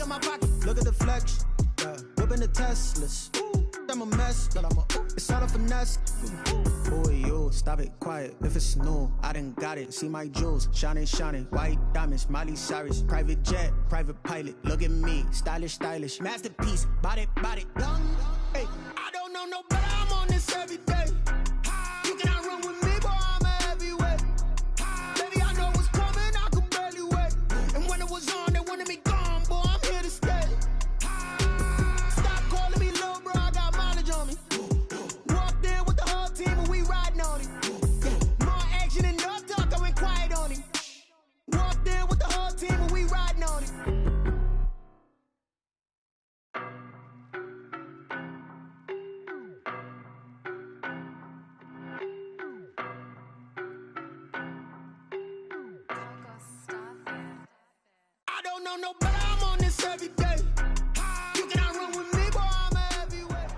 in my pocket. Look at the flex. Yeah. Whipping the Teslas. I'm a mess, but it's all a finesse. Boy, you stop it, quiet. If it's new, I done got it. See my jewels, shining, shining. White diamonds, Miley Cyrus. Private jet, private pilot. Look at me, stylish, stylish. Masterpiece, body, young. Hey, I don't know no better. I'm on this every day. You cannot run with me, boy. I'm a heavyweight. Baby, I know what's coming. I could barely wait. And when it was on, they wanted me gone, boy. I'm here to stay. No, but I'm on this every day. You cannot run with me, boy. I'm a heavyweight.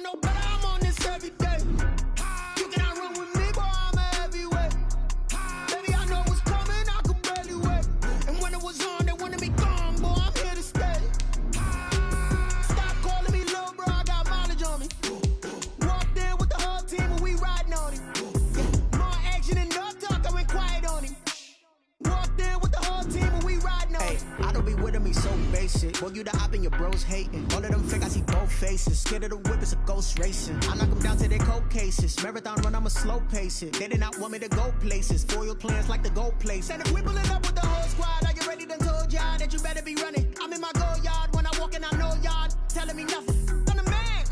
No, but I'm on this every day. You cannot run with me, boy. I'm a heavyweight. Baby, I know what's coming. I could barely wait. And when it was on, they wanted me gone, boy. I'm here to stay. Stop calling me little bro. I got mileage on me. Walked in with the whole team and we riding on him. More action and no talk. I went quiet on him. Walked in with the whole team and we riding on him. Hey, I don't be with me so basic. Boy, you the op and your bros hating. All of them fake, I see both faces. Scared of the whip, it's a ghost racing. I knock them down to their cold cases. Marathon run, I'ma slow pace it. They did not want me to go places. Foil plans like the gold place. And if we pulling up with the whole squad, are you ready? Done told y'all that you better be running. I'm in my go yard. When I walk in, I know y'all telling me nothing. I'm the man.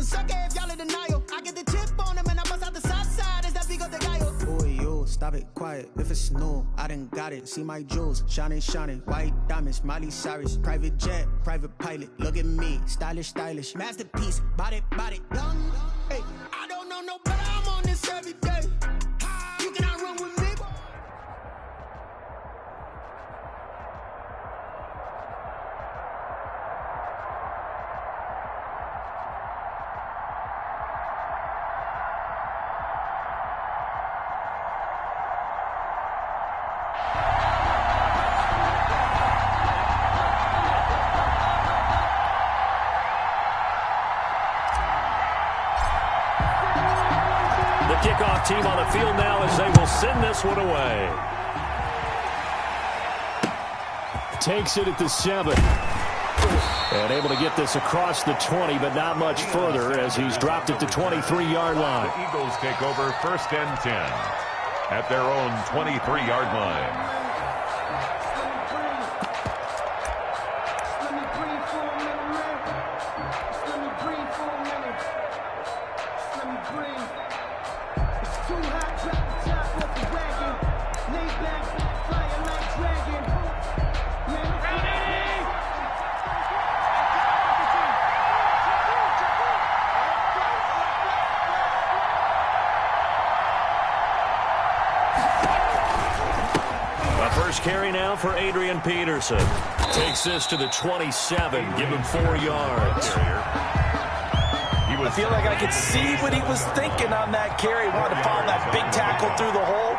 Sucker if y'all in denial. I get the chip on him and I bust out the south side. Is that Vigo de Gallo? Boy, you stop it, quiet. If it's new, I done got it. See my jewels, shining, shining. White diamonds, Miley Cyrus. Private jet, private pilot. Look at me, stylish, stylish. Masterpiece, body, young. Hey, I don't know no better. I'm on this every day. You cannot run with me, boy. Kickoff team on the field now as they will send this one away. Takes it at the 7. And able to get this across the 20, but not much further as he's dropped it to 23-yard line. The Eagles take over 1st and 10 at their own 23-yard line. Carry now for Adrian Peterson. Takes this to the 27. Give him 4 yards. I feel like I could see what he was thinking on that carry. Wanted to follow that big tackle through the hole.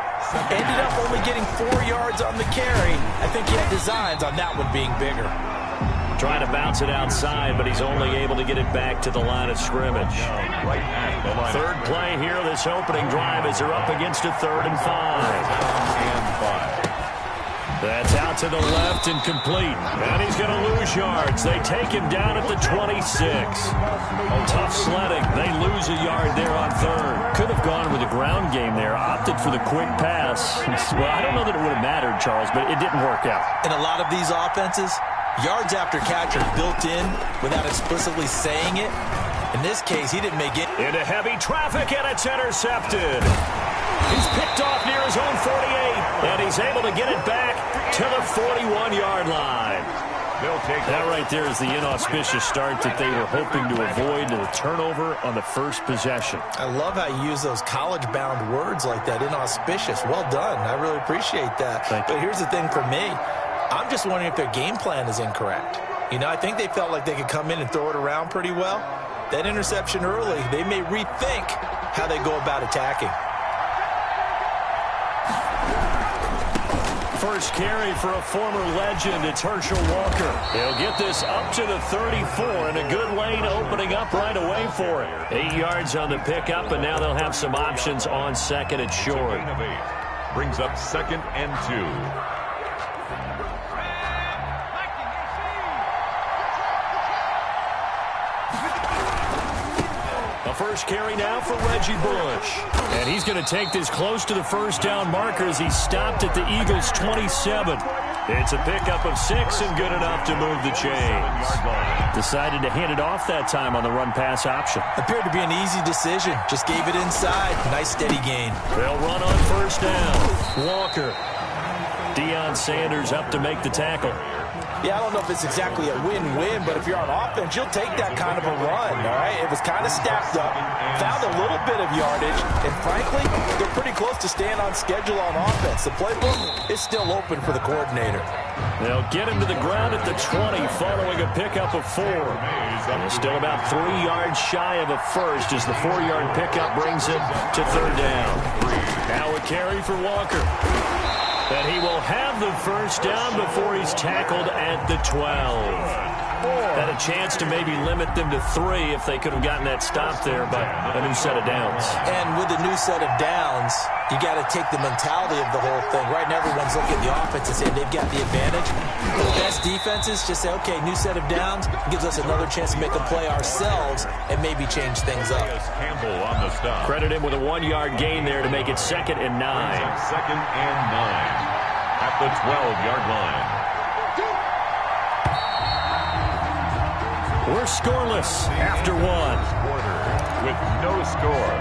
Ended up only getting 4 yards on the carry. I think he had designs on that one being bigger. Trying to bounce it outside, but he's only able to get it back to the line of scrimmage. Third play here, this opening drive as they're up against a 3rd and 5. That's out to the left and complete. And he's going to lose yards. They take him down at the 26. Tough sledding. They lose a yard there on 3rd. Could have gone with the ground game there. Opted for the quick pass. Well, I don't know that it would have mattered, Charles, but it didn't work out. In a lot of these offenses, yards after catch are built in without explicitly saying it. In this case, he didn't make it. Into heavy traffic, and it's intercepted. He's picked off near his own 48, and he's able to get it back to the 41-yard line. That right there is the inauspicious start that they were hoping to avoid, the turnover on the first possession. I love how you use those college-bound words like that, inauspicious. Well done. I really appreciate that. But here's the thing for me. I'm just wondering if their game plan is incorrect. You know, I think they felt like they could come in and throw it around pretty well. That interception early, they may rethink how they go about attacking. First carry for a former legend, it's Herschel Walker. He'll get this up to the 34, and a good lane opening up right away for it. 8 yards on the pickup, and now they'll have some options on second and short. Brings up 2nd and 2. First carry now for Reggie Bush. And he's going to take this close to the first down marker as he stopped at the Eagles' 27. It's a pickup of 6 and good enough to move the chains. Decided to hand it off that time on the run-pass option. Appeared to be an easy decision. Just gave it inside. Nice steady gain. They'll run on first down. Walker. Deion Sanders up to make the tackle. Yeah, I don't know if it's exactly a win-win, but if you're on offense, you'll take that kind of a run, all right? It was kind of stacked up, found a little bit of yardage, and frankly, they're pretty close to staying on schedule on offense. The playbook is still open for the coordinator. They'll get him to the ground at the 20 following a pickup of 4. And still about 3 yards shy of a first as the 4-yard pickup brings it to third down. Now a carry for Walker. And he will have the first down before he's tackled at the 12. Had a chance to maybe limit them to 3 if they could have gotten that stop there, but a new set of downs. And with a new set of downs, you got to take the mentality of the whole thing. Right now, everyone's looking at the offense and saying they've got the advantage. The best defenses just say, okay, new set of downs, gives us another chance to make a play ourselves and maybe change things up. Campbell on the stop. Credit him with a 1-yard gain there to make it 2nd and 9. 2nd and 9 at the 12-yard line. We're scoreless after 1. Quarter with no score.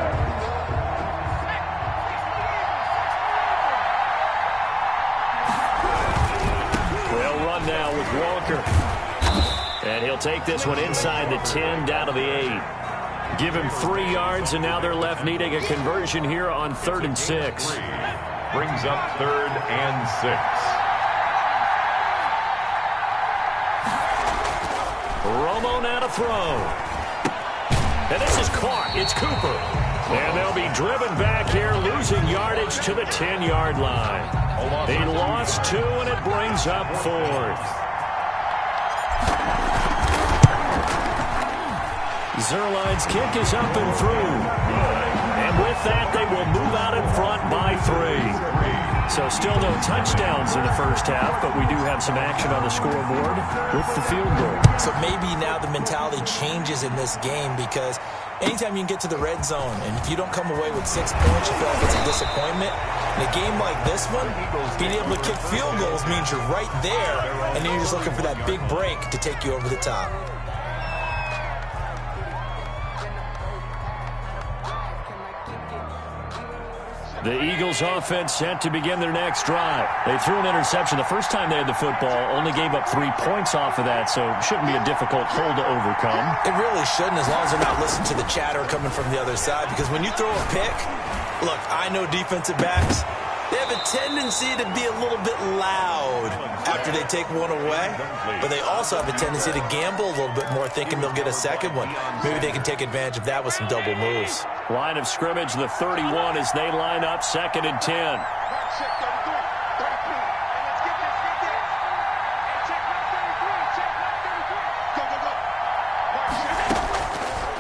They'll run now with Walker. And he'll take this one inside the 10 down to the 8. Give him 3 yards, and now they're left needing a conversion here on 3rd and 6. Brings up 3rd and 6. Romo now to throw. And this is caught. It's Cooper. And they'll be driven back here, losing yardage to the 10-yard line. He lost 2, and it brings up 4th. Zerline's kick is up and through. And with that, they will move out in front by 3. So still no touchdowns in the first half, but we do have some action on the scoreboard with the field goal. So maybe now the mentality changes in this game because anytime you can get to the red zone and if you don't come away with 6 points, you feel like it's a disappointment. In a game like this one, being able to kick field goals means you're right there, and then you're just looking for that big break to take you over the top. The Eagles offense set to begin their next drive. They threw an interception the first time they had the football, only gave up 3 points off of that, so it shouldn't be a difficult hole to overcome. It really shouldn't, as long as they're not listening to the chatter coming from the other side, because when you throw a pick, look, I know defensive backs, they have a tendency to be a little bit loud after they take one away, but they also have a tendency to gamble a little bit more, thinking they'll get a second one. Maybe they can take advantage of that with some double moves. Line of scrimmage, the 31, as they line up 2nd and 10.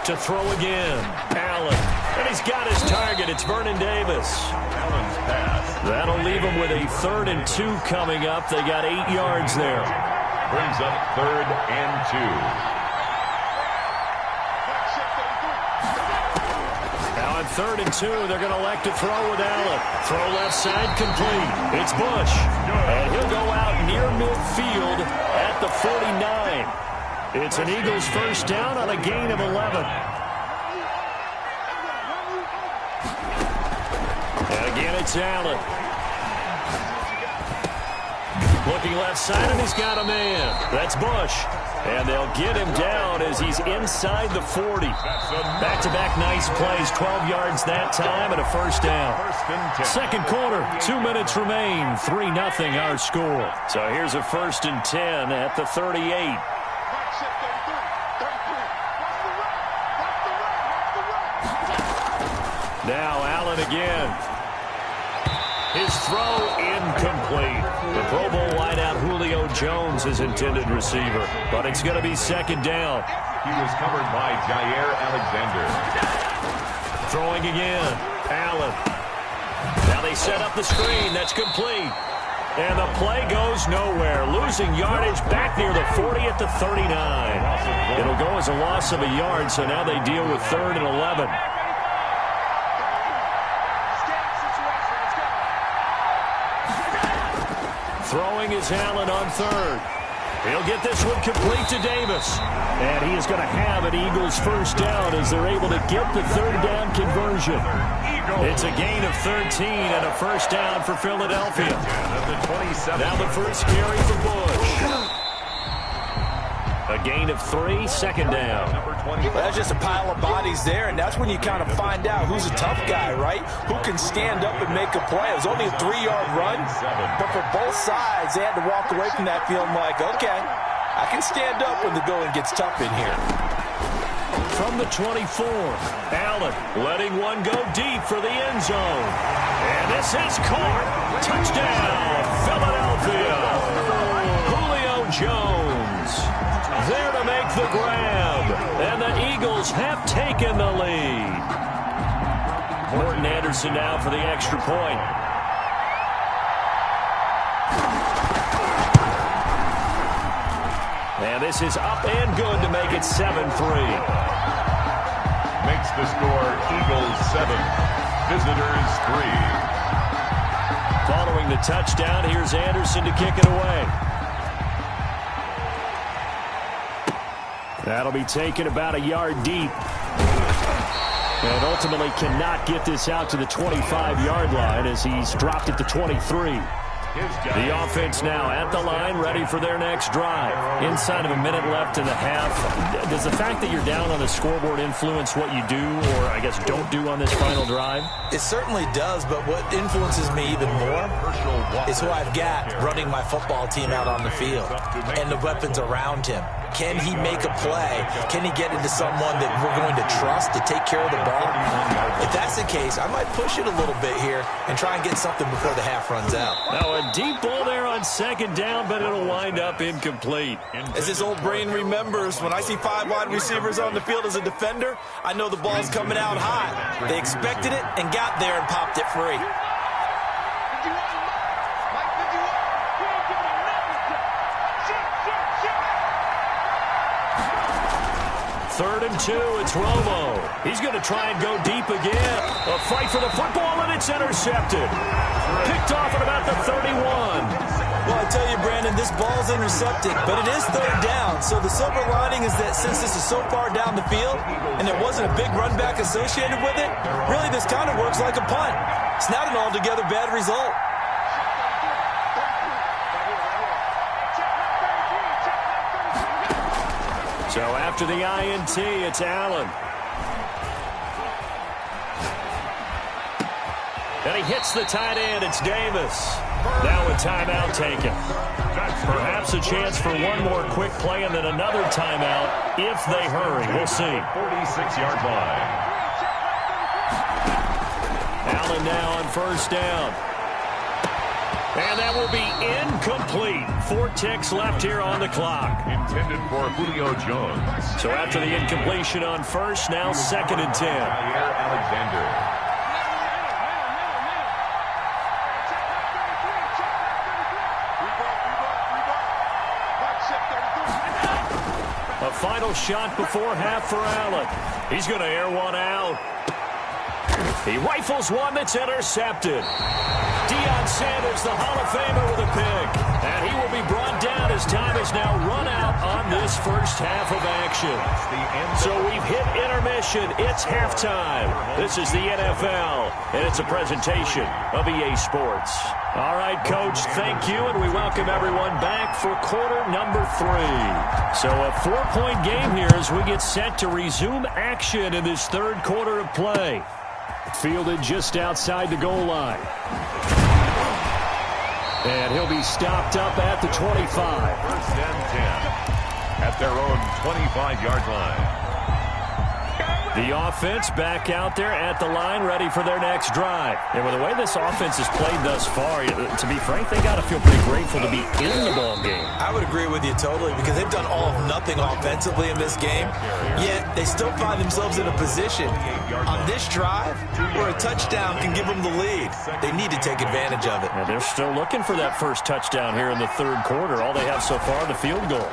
To throw again, Allen. And he's got his target. It's Vernon Davis. Allen's pass. That'll leave him with a 3rd and 2 coming up. They got 8 yards there. Brings up 3rd and 2. Now on 3rd and 2, they're going to elect to throw with Allen. Throw left side complete. It's Bush. And he'll go out near midfield at the 49. It's an Eagles first down on a gain of 11. And again, it's Allen. Looking left side, and he's got a man. That's Bush. And they'll get him down as he's inside the 40. Back-to-back nice plays, 12 yards that time, and a first down. Second quarter, 2 minutes remain, 3-0 our score. So here's a 1st and 10 at the 38. Now Allen again. His throw incomplete. The Pro Bowl wideout Julio Jones is intended receiver, but it's going to be second down. He was covered by Jair Alexander. Throwing again. Allen. Now they set up the screen. That's complete. And the play goes nowhere. Losing yardage back near the 40 at the 39. It'll go as a loss of a yard, so now they deal with 3rd and 11. Throwing is Allen on 3rd. He'll get this one complete to Davis. And he is going to have an Eagles first down as they're able to get the 3rd down conversion. It's a gain of 13 and a first down for Philadelphia. Now the first carry for Bush. A gain of 3, second down. Well, that's just a pile of bodies there, and that's when you kind of find out who's a tough guy, right? Who can stand up and make a play. It was only a 3-yard run, but for both sides, they had to walk away from that feeling like, okay, I can stand up when the going gets tough in here. From the 24, Allen letting one go deep for the end zone. And this is caught. Touchdown, Philadelphia. Julio Jones there to make the grab. And the Eagles have taken the lead. Morton Anderson now for the extra point. And this is up and good to make it 7-3. Makes the score Eagles 7, Visitors 3. Following the touchdown, here's Anderson to kick it away. That'll be taken about a yard deep. And ultimately cannot get this out to the 25-yard line as he's dropped at the 23. The offense now at the line, ready for their next drive. Inside of a minute left in the half. Does the fact that you're down on the scoreboard influence what you do, or I guess don't do on this final drive? It certainly does, but what influences me even more is who I've got running my football team out on the field and the weapons around him. Can he make a play? Can he get into someone that we're going to trust to take care of the ball? If that's the case, I might push it a little bit here and try and get something before the half runs out. Now a deep ball there on second down, but it'll wind up incomplete. As his old brain remembers, when I see 5 wide receivers on the field as a defender, I know the ball's coming out hot. They expected it and got there and popped it free. Third and 2, it's Romo. He's going to try and go deep again. A fight for the football, and it's intercepted. Picked off at about the 31. Well, I tell you, Brandon, this ball's intercepted, but it is 3rd down. So the silver lining is that since this is so far down the field and there wasn't a big run back associated with it, really this kind of works like a punt. It's not an altogether bad result. So after the INT, it's Allen. And he hits the tight end. It's Davis. Now a timeout taken. Perhaps a chance for one more quick play and then another timeout if they hurry. We'll see. 46-yard line. Allen now on first down. And that will be incomplete. 4 ticks left here on the clock. Intended for Julio Jones. So after the incompletion on first, now 2nd and 10. Jair Alexander. A final shot before half for Allen. He's going to air one out. He rifles one that's intercepted. Deion Sanders, the Hall of Famer, with a pick. And he will be brought down timeout as time is now run out on this first half of action. So we've hit intermission. It's halftime. This is the NFL, and it's a presentation of EA Sports. All right, Coach, thank you, and we welcome everyone back for quarter number 3. So a 4-point game here as we get set to resume action in this third quarter of play. Fielded just outside the goal line. And he'll be stopped up at the 25. First and 10 at their own 25-yard line. The offense back out there at the line, ready for their next drive. And with the way this offense has played thus far, to be frank, they got to feel pretty grateful to be in the ball game. I would agree with you totally because they've done all of nothing offensively in this game, yet they still find themselves in a position on this drive where a touchdown can give them the lead. They need to take advantage of it. And they're still looking for that first touchdown here in the third quarter. All they have so far, the field goal.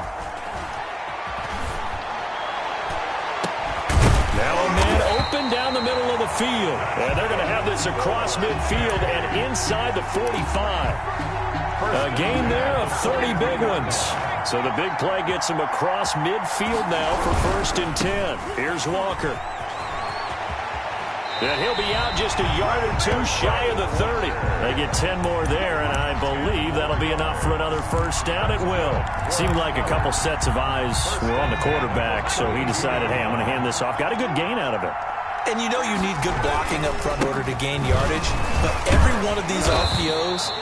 Now a man open down the middle of the field. And they're going to have this across midfield and inside the 45. A gain there of 30 big ones. So the big play gets him across midfield now for first and 10. Here's Walker. And he'll be out just a yard or two shy of the 30. They get 10 more there, and I believe that'll be enough for another first down. It will. Seemed like a couple sets of eyes were on the quarterback, so he decided, hey, I'm going to hand this off. Got a good gain out of it. And you know you need good blocking up front in order to gain yardage, but every one of these RPOs,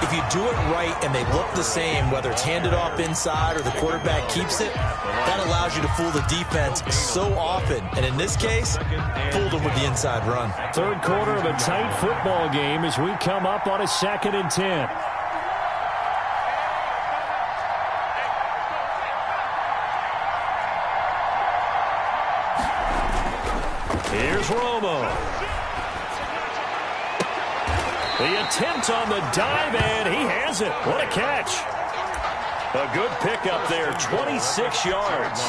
if you do it right and they look the same, whether it's handed off inside or the quarterback keeps it, that allows you to fool the defense so often. And in this case, fooled them with the inside run. Third quarter of a tight football game as we come up on a 2nd and 10. Here's Romo. The attempt on the dive, and he has it. What a catch. A good pickup there, 26 yards.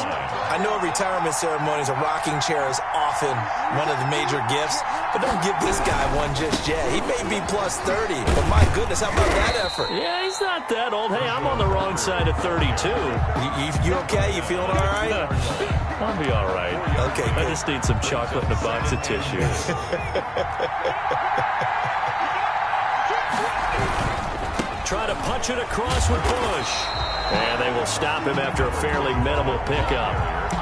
I know retirement ceremonies, a rocking chair is often one of the major gifts, but don't give this guy one just yet. He may be plus 30, but my goodness, how about that effort? Yeah, he's not that old. Hey, I'm on the wrong side of 32. You okay? You feeling all right? I'll be all right. Okay, good. I just need some chocolate and a box of tissues. Try to punch it across with Bush. And they will stop him after a fairly minimal pickup.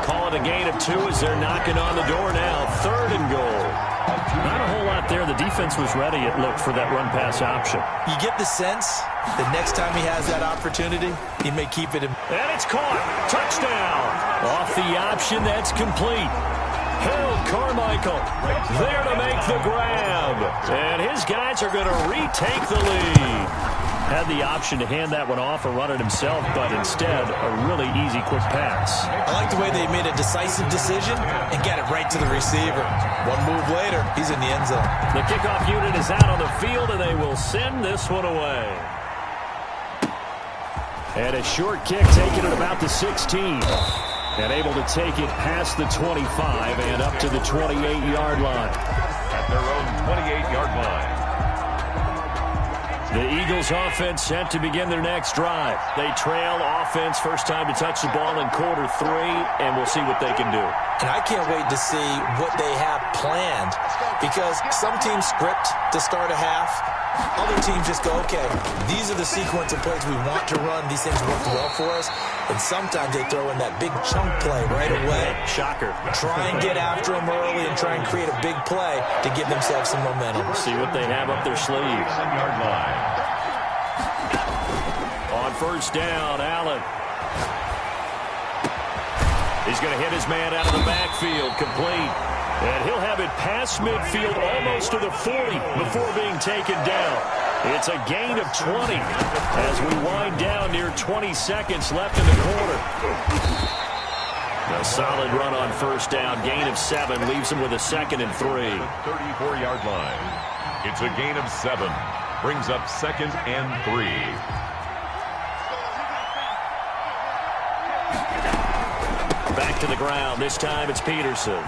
Call it a gain of 2 as they're knocking on the door now. 3rd and goal. Not a whole lot there. The defense was ready, it looked, for that run-pass option. You get the sense that next time he has that opportunity, he may keep it in. And it's caught. Touchdown. Off the option, that's complete. Harold Carmichael there to make the grab. And his guys are going to retake the lead. Had the option to hand that one off or run it himself, but instead, a really easy, quick pass. I like the way they made a decisive decision and get it right to the receiver. One move later, he's in the end zone. The kickoff unit is out on the field, and they will send this one away. And a short kick taken at about the 16. And able to take it past the 25 and up to the 28-yard line. At their own 28-yard line. The Eagles offense set to begin their next drive. They trail offense, first time to touch the ball in quarter 3, and we'll see what they can do. And I can't wait to see what they have planned, because some teams script to start a half. Other teams just go, okay, these are the sequence of plays we want to run. These things work well for us. And sometimes they throw in that big chunk play right away. Shocker. Try and get after them early and try and create a big play to give themselves some momentum. See what they have up their sleeve. Yard line. On first down, Allen. He's going to hit his man out of the backfield, complete. And he'll have it past midfield almost to the 40 before being taken down. It's a gain of 20 as we wind down near 20 seconds left in the quarter. A solid run on first down. Gain of 7 leaves him with a 2nd and 3. 34-yard line. It's a gain of 7. Brings up 2nd and 3. Back to the ground. This time it's Peterson.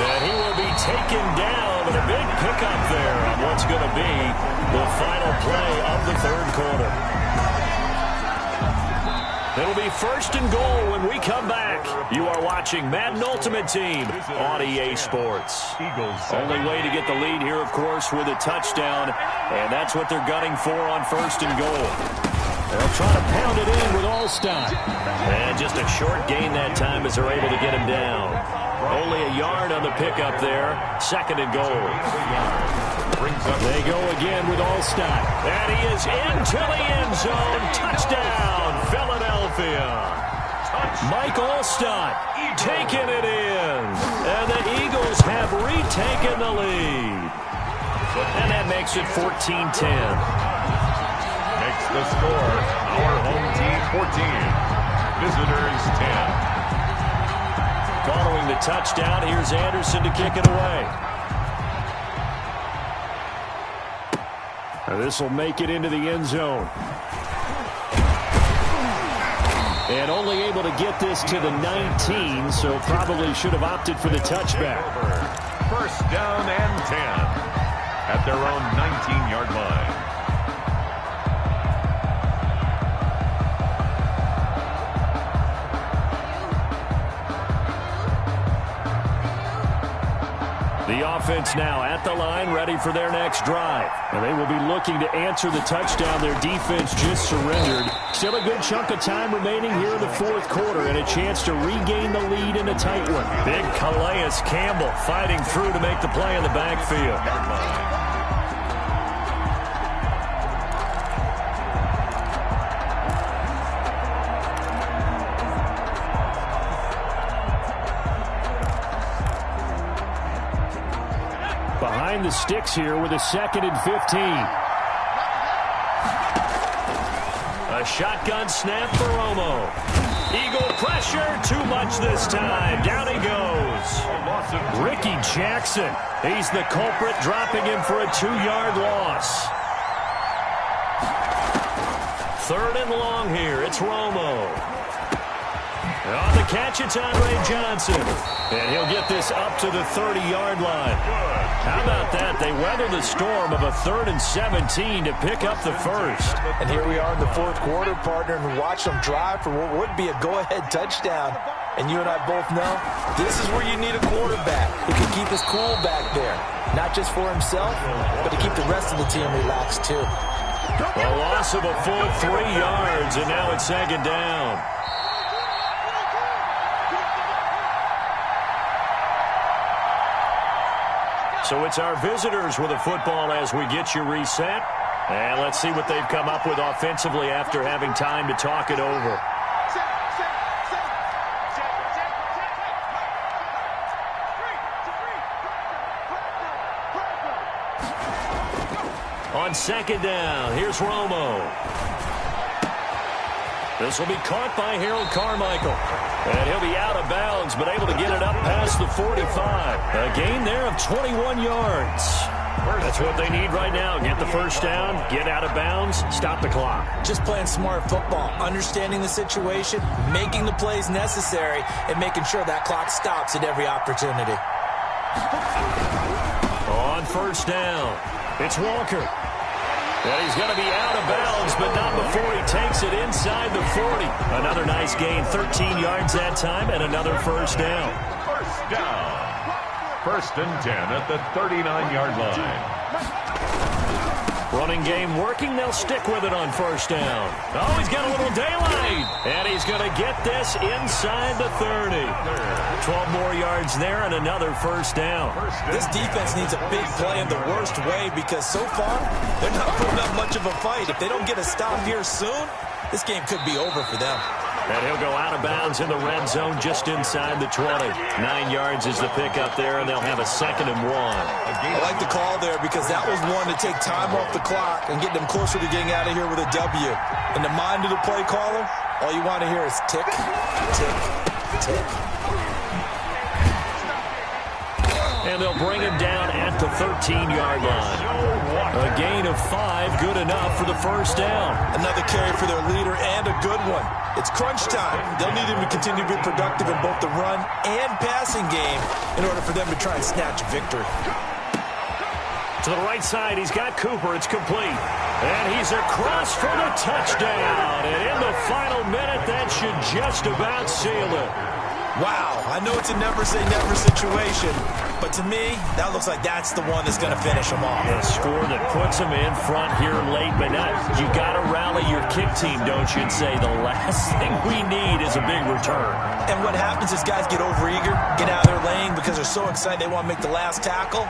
And he will be taken down, but a big pickup there on what's going to be the final play of the third quarter. It'll be 1st and goal when we come back. You are watching Madden Ultimate Team on EA Sports. Only way to get the lead here, of course, with a touchdown, and that's what they're gunning for on 1st and goal. They'll try to pound it in with Allstott. And just a short gain that time as they're able to get him down. Only a yard on the pickup there. 2nd and goal. They go again with Allstott. And he is into the end zone. Touchdown, Philadelphia. Mike Allstott taking it in. And the Eagles have retaken the lead. And that makes it 14-10. Makes the score our home team 14, visitors 10. Following the touchdown, here's Anderson to kick it away. This will make it into the end zone. And only able to get this to the 19, so probably should have opted for the touchback. 1st down and 10 at their own 19-yard line. The offense now at the line, ready for their next drive. And they will be looking to answer the touchdown their defense just surrendered. Still a good chunk of time remaining here in the 4th quarter and a chance to regain the lead in a tight one. Big Calais Campbell fighting through to make the play in the backfield. Behind the sticks here with a 2nd and 15. A shotgun snap for Romo. Eagle pressure, too much this time. Down he goes. Ricky Jackson. He's the culprit, dropping him for a 2-yard loss. 3rd and long here. It's Romo. On the catch, it's Andre Johnson. And he'll get this up to the 30-yard line. How about that? They weather the storm of a 3rd and 17 to pick up the first. And here we are in the 4th quarter, partner, and watch them drive for what would be a go-ahead touchdown. And you and I both know this is where you need a quarterback who can keep his cool back there. Not just for himself, but to keep the rest of the team relaxed, too. A loss of a full 3 yards, and now it's 2nd down. So it's our visitors with the football as we get you reset. And let's see what they've come up with offensively after having time to talk it over. On 2nd down, here's Romo. This will be caught by Harold Carmichael. And he'll be out of bounds, but able to get it up past the 45. A gain there of 21 yards. That's what they need right now. Get the first down, get out of bounds, stop the clock. Just playing smart football, understanding the situation, making the plays necessary, and making sure that clock stops at every opportunity. On 1st down, it's Walker. And he's going to be out of bounds, but not before he takes it inside the 40. Another nice gain, 13 yards that time, and another first down. 1st down. 1st and 10 at the 39-yard line. Running game working. They'll stick with it on 1st down. Oh, he's got a little daylight. And he's going to get this inside the 30. 12 more yards there and another first down. This defense needs a big play in the worst way because so far, they're not putting up much of a fight. If they don't get a stop here soon, this game could be over for them. And he'll go out of bounds in the red zone just inside the 20. 9 yards is the pickup there, and they'll have a 2nd and 1. I like the call there because that was one to take time off the clock and get them closer to getting out of here with a W. In the mind of the play caller, all you want to hear is tick, tick, tick. And they'll bring him down at the 13-yard line. A gain of 5, good enough for the first down. Another carry for their leader and a good one. It's crunch time. They'll need him to continue to be productive in both the run and passing game in order for them to try and snatch victory. To the right side, he's got Cooper. It's complete. And he's across for the touchdown. And in the final minute, that should just about seal it. Wow, I know it's a never-say-never situation, but to me, that looks like that's the one that's going to finish them off. A score that puts them in front here late, but now you got to rally your kick team, don't you, and say the last thing we need is a big return. And what happens is guys get overeager, get out of their lane because they're so excited they want to make the last tackle.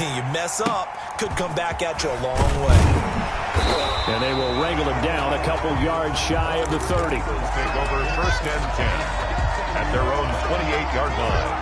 You mess up, could come back at you a long way. And they will wrangle him down a couple yards shy of the 30. Take over first and 10 at their own 28-yard line.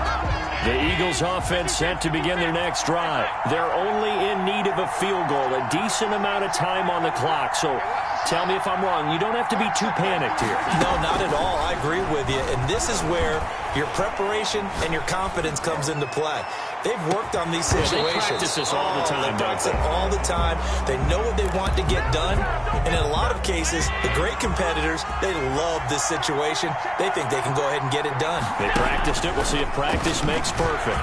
The Eagles offense set to begin their next drive. They're only in need of a field goal, a decent amount of time on the clock. So tell me if I'm wrong. You don't have to be too panicked here. No, not at all. I agree with you. And this is where your preparation and your confidence comes into play. They've worked on these situations. They practice this all the time. They practice it all the time. They know what they want to get done. And in a lot of cases, the great competitors, they love this situation. They think they can go ahead and get it done. They practiced it. We'll see if practice makes perfect.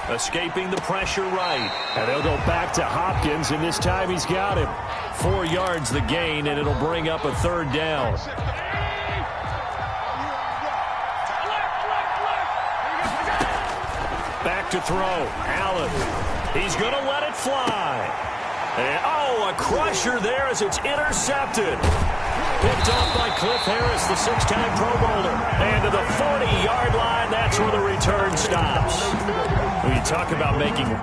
Escaping the pressure right. And they'll go back to Hopkins, and this time he's got him. 4 yards the gain, and it'll bring up a third down. Back to throw. Allen. He's going to let it fly. And, oh, a crusher there as it's intercepted. Picked off by Cliff Harris, the 6-time Pro Bowler. And to the 40-yard line, that's where the return stops. When you talk about making...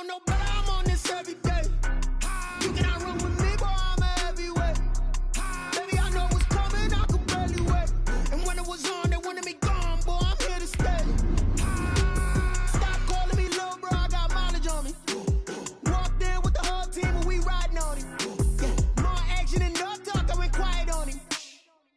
No, but I'm on this every day. You cannot run with me, boy, I'm a heavyweight. Baby, I know what's coming, I could barely wait. And when it was on, they wanted me gone, boy, I'm here to stay. Stop calling me little bro, I got mileage on me. Walked in with the whole team and we riding on him. Yeah, more action and no talk, I went quiet on him.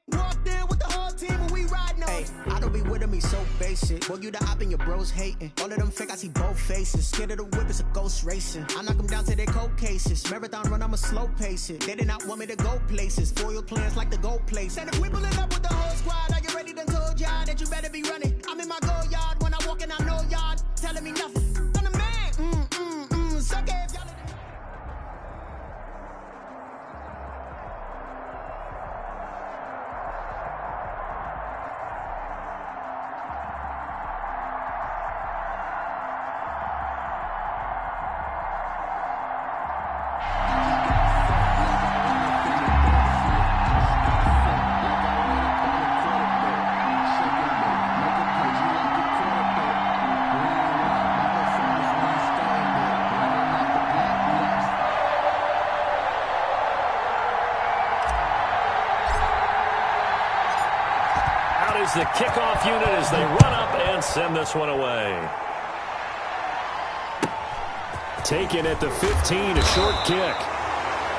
Walked in with the whole team and we riding on him. I don't be with him, he's so basic. Boy, you the op and your bros hating. All of them fake, I see both faces. Scared of the whip, it's a ghost racing. I knock them down to their cold cases. Marathon run, I'ma slow pace it. They did not want me to go places. Foil plans like the gold place. And if we pulling up with the whole squad, are you ready? Done told y'all that you better be running. I'm in my go yard. When I walk in, I know y'all telling me nothing. I'm the man. Suck it if y'all... The kickoff unit as they run up and send this one away. Taken at the 15, a short kick.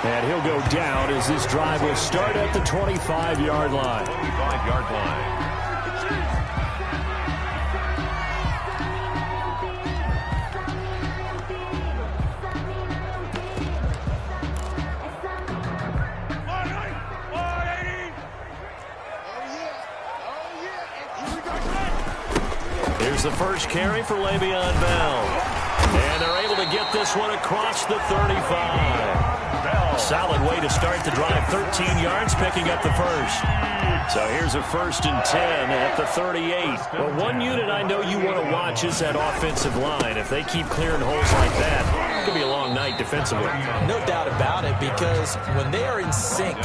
And he'll go down as this drive will start at the 25-yard line. 25-yard line. Here's the first carry for Le'Veon Bell. And they're able to get this one across the 35. Solid way to start the drive. 13 yards, picking up the first. So here's a 1st and 10 at the 38. Well, one unit I know you want to watch is that offensive line. If they keep clearing holes like that, Could be a long night defensively. No doubt about it, because when they are in sync,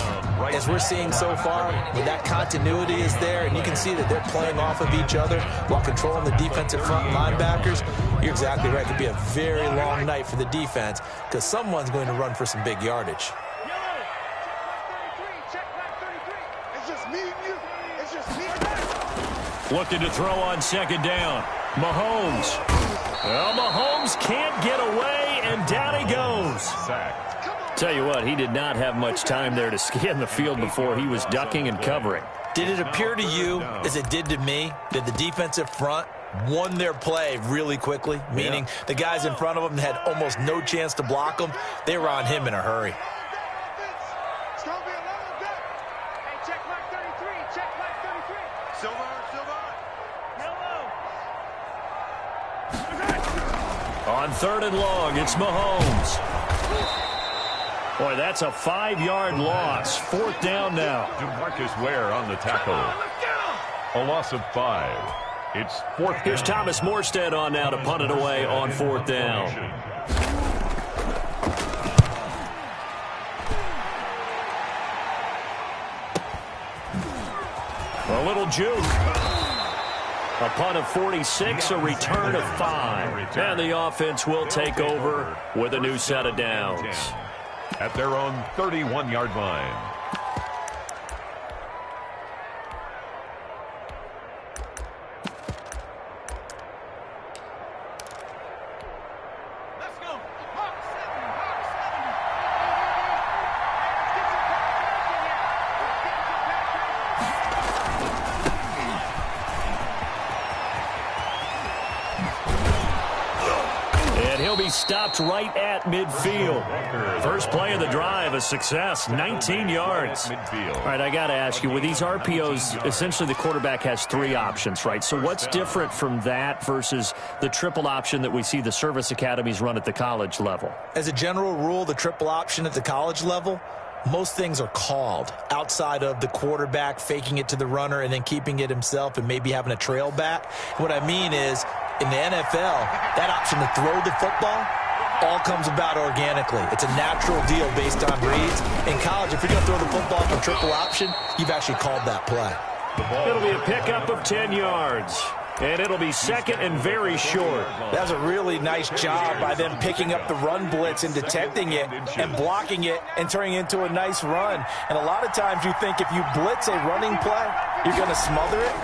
as we're seeing so far, when that continuity is there, and you can see that they're playing off of each other while controlling the defensive front linebackers, you're exactly right. It could be a very long night for the defense because someone's going to run for some big yardage. Looking to throw on second down. Mahomes. Well, Mahomes can't get away, and down he goes. Tell you what, he did not have much time there to scan the field before he was ducking and covering. Did it appear to you, as it did to me, that the defensive front won their play really quickly? Meaning the guys in front of them had almost no chance to block them. They were on him in a hurry. On third and long, it's Mahomes. Boy, that's a 5-yard loss. Fourth down now. DeMarcus Ware on the tackle. A loss of 5. It's fourth down. Here's Thomas Morstead on now to punt it away on fourth down. A little juke. A punt of 46, a return of 5. And the offense will take over with a new set of downs. At their own 31-yard line. Stopped right at midfield. First play of the drive, a success, 19 yards. All right, I got to ask you, with these RPOs, essentially the quarterback has 3 options, right? So what's different from that versus the triple option that we see the service academies run at the college level? As a general rule, the triple option at the college level, most things are called outside of the quarterback faking it to the runner and then keeping it himself and maybe having a trail back. What I mean is, in the NFL, that option to throw the football all comes about organically. It's a natural deal based on reads. In college, if you're going to throw the football from triple option, you've actually called that play. It'll be a pickup of 10 yards. And it'll be second and very short. That's a really nice job by them picking up the run blitz and detecting it and blocking it and turning it into a nice run. And a lot of times you think if you blitz a running play, you're going to smother it.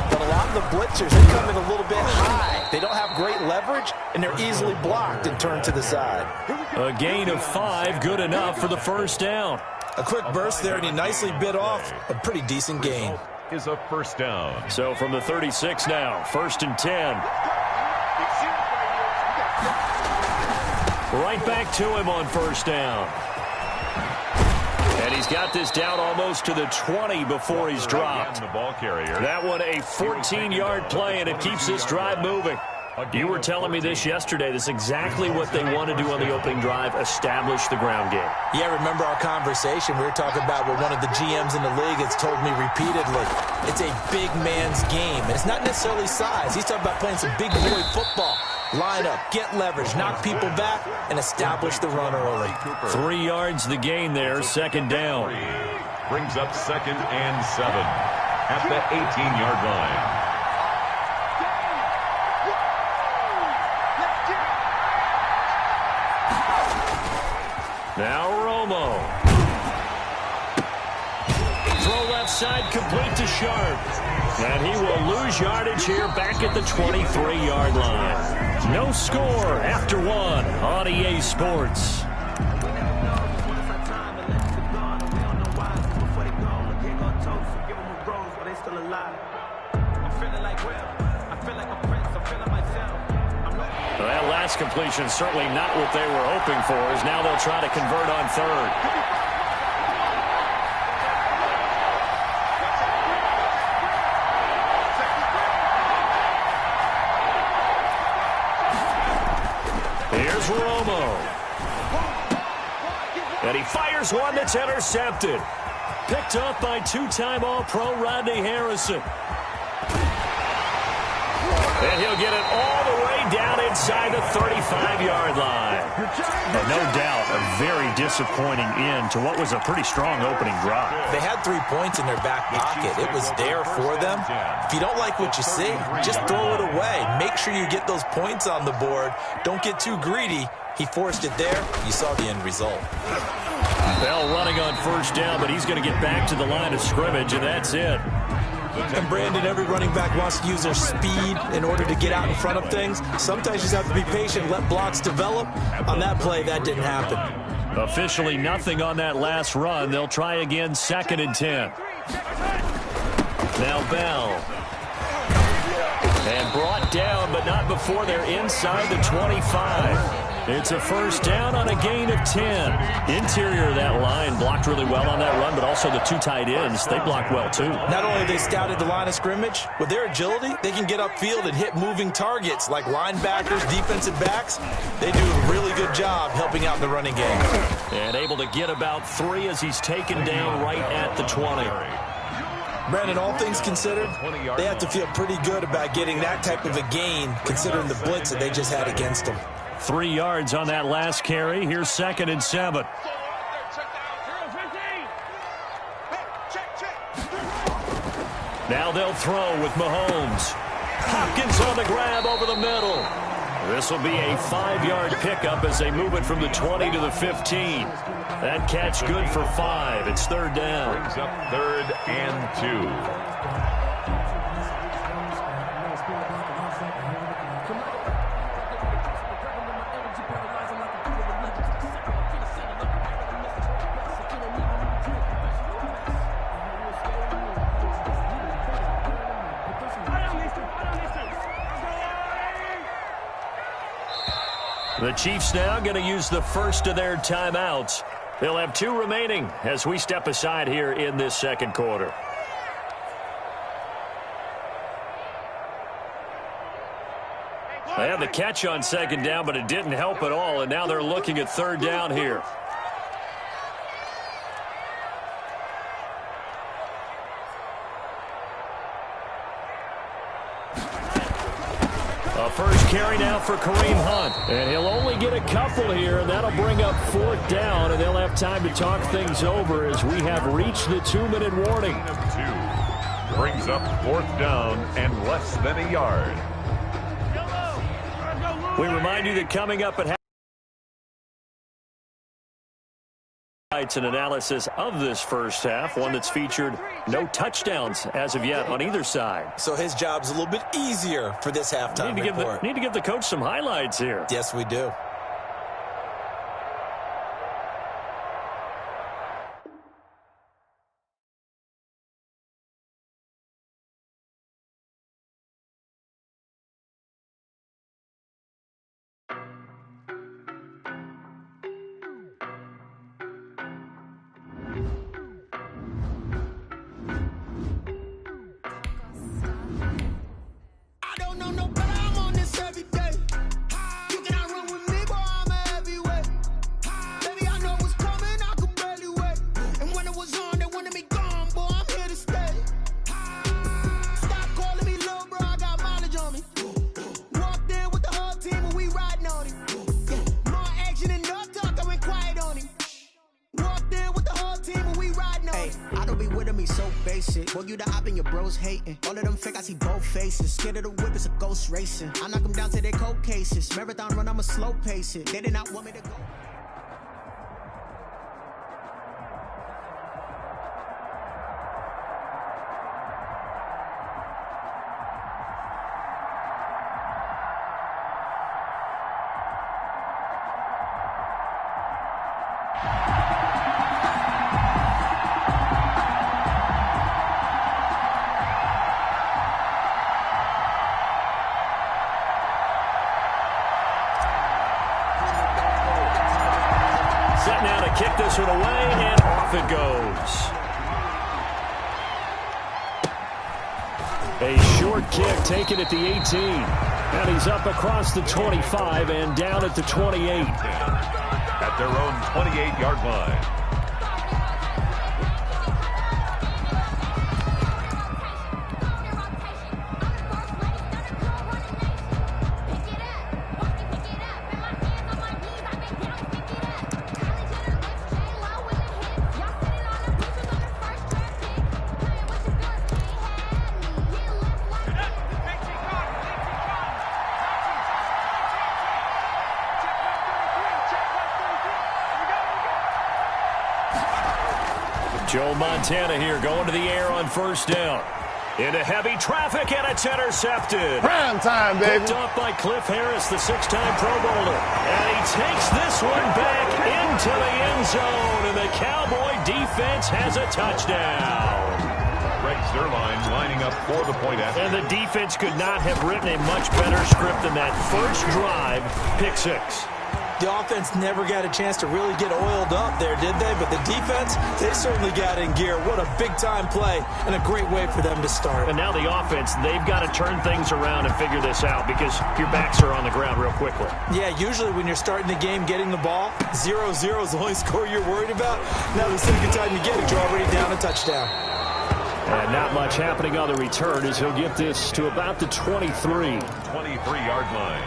But a lot of the blitzers, they come in a little bit high. They don't have great leverage, and they're easily blocked and turned to the side. A gain of 5, good enough for the first down. A quick burst there, and he nicely bit off a pretty decent gain. Is a first down. So from the 36 now, 1st and 10. Right back to him on first down. And he's got this down almost to the 20 before he's dropped. The ball carrier. That one a 14-yard play, and it keeps this drive moving. You were telling me this yesterday. This is exactly what they want to do on the opening drive, establish the ground game. Yeah, remember our conversation. We were talking about what one of the GMs in the league has told me repeatedly. It's a big man's game, and it's not necessarily size. He's talking about playing some big boy football. Line up, get leverage, knock people back, and establish the run early. 3 yards the gain there, second down. Brings up 2nd and 7 at the 18-yard line. Now Romo. Throw left side, complete to Sharp. And he will lose yardage here back at the 23-yard line. No score after 1 on EA Sports. That last completion certainly not what they were hoping for, as now they'll try to convert on third. Here's Romo. And he fires one that's intercepted. Picked up by 2-time All-Pro Rodney Harrison. And he'll get it all the way down inside the 35-yard line. And no doubt a very disappointing end to what was a pretty strong opening drive. They had 3 points in their back pocket. It was there for them. If you don't like what you see, just throw it away. Make sure you get those points on the board. Don't get too greedy. He forced it there. You saw the end result. Bell running on first down, but he's going to get back to the line of scrimmage, and that's it. And Brandon, every running back wants to use their speed in order to get out in front of things. Sometimes you just have to be patient, let blocks develop. On that play, that didn't happen. Officially nothing on that last run. They'll try again, 2nd and 10. Now Bell. And brought down, but not before they're inside the 25. It's a first down on a gain of 10. Interior of that line blocked really well on that run, but also the 2 tight ends, they blocked well too. Not only have they scouted the line of scrimmage, with their agility, they can get upfield and hit moving targets like linebackers, defensive backs. They do a really good job helping out in the running game. And able to get about 3 as he's taken down right at the 20. Brandon, all things considered, they have to feel pretty good about getting that type of a gain, considering the blitz that they just had against them. 3 yards on that last carry. Here's 2nd and 7. Now they'll throw with Mahomes. Hopkins on the grab over the middle. This will be a 5-yard pickup as they move it from the 20 to the 15. That catch good for 5. It's 3rd down. Brings up 3rd and 2. The Chiefs now going to use the first of their timeouts. They'll have 2 remaining as we step aside here in this 2nd quarter. They had the catch on 2nd down, but it didn't help at all, and now they're looking at 3rd down here. A first carry now for Kareem Hunt. And he'll only get a couple here, and that'll bring up 4th down, and they'll have time to talk things over as we have reached the 2-minute warning. 2 brings up 4th down and less than a yard. We remind you that coming up at an analysis of this first half, one that's featured no touchdowns as of yet on either side. So his job's a little bit easier for this halftime report. Need to give the coach some highlights here. Yes, we do. Boy, you the op and your bros hating. All of them fake, I see both faces. Scared of the whip, it's a ghost racing. I knock them down to their cold cases. Marathon run, I'ma slow pace it. They did not want me to go. Kick this one away, and off it goes. A short kick taken at the 18. And he's up across the 25 and down at the 28. At their own 28-yard line. Joe Montana here going to the air on first down. Into heavy traffic, and it's intercepted. Prime time, baby. Picked off by Cliff Harris, the 6-time Pro Bowler. And he takes this one back into the end zone, and the Cowboy defense has a touchdown. Greg Zuerlein lining up for the point after. And the defense could not have written a much better script than that first drive, pick 6. The offense never got a chance to really get oiled up there, did they? But the defense, they certainly got in gear. What a big-time play and a great way for them to start. And now the offense, they've got to turn things around and figure this out because your backs are on the ground real quickly. Yeah, usually when you're starting the game getting the ball, 0-0 is the only score you're worried about. Now the second time you get it, you're already down a touchdown. And not much happening on the return as he'll get this to about the 23. 23-yard line.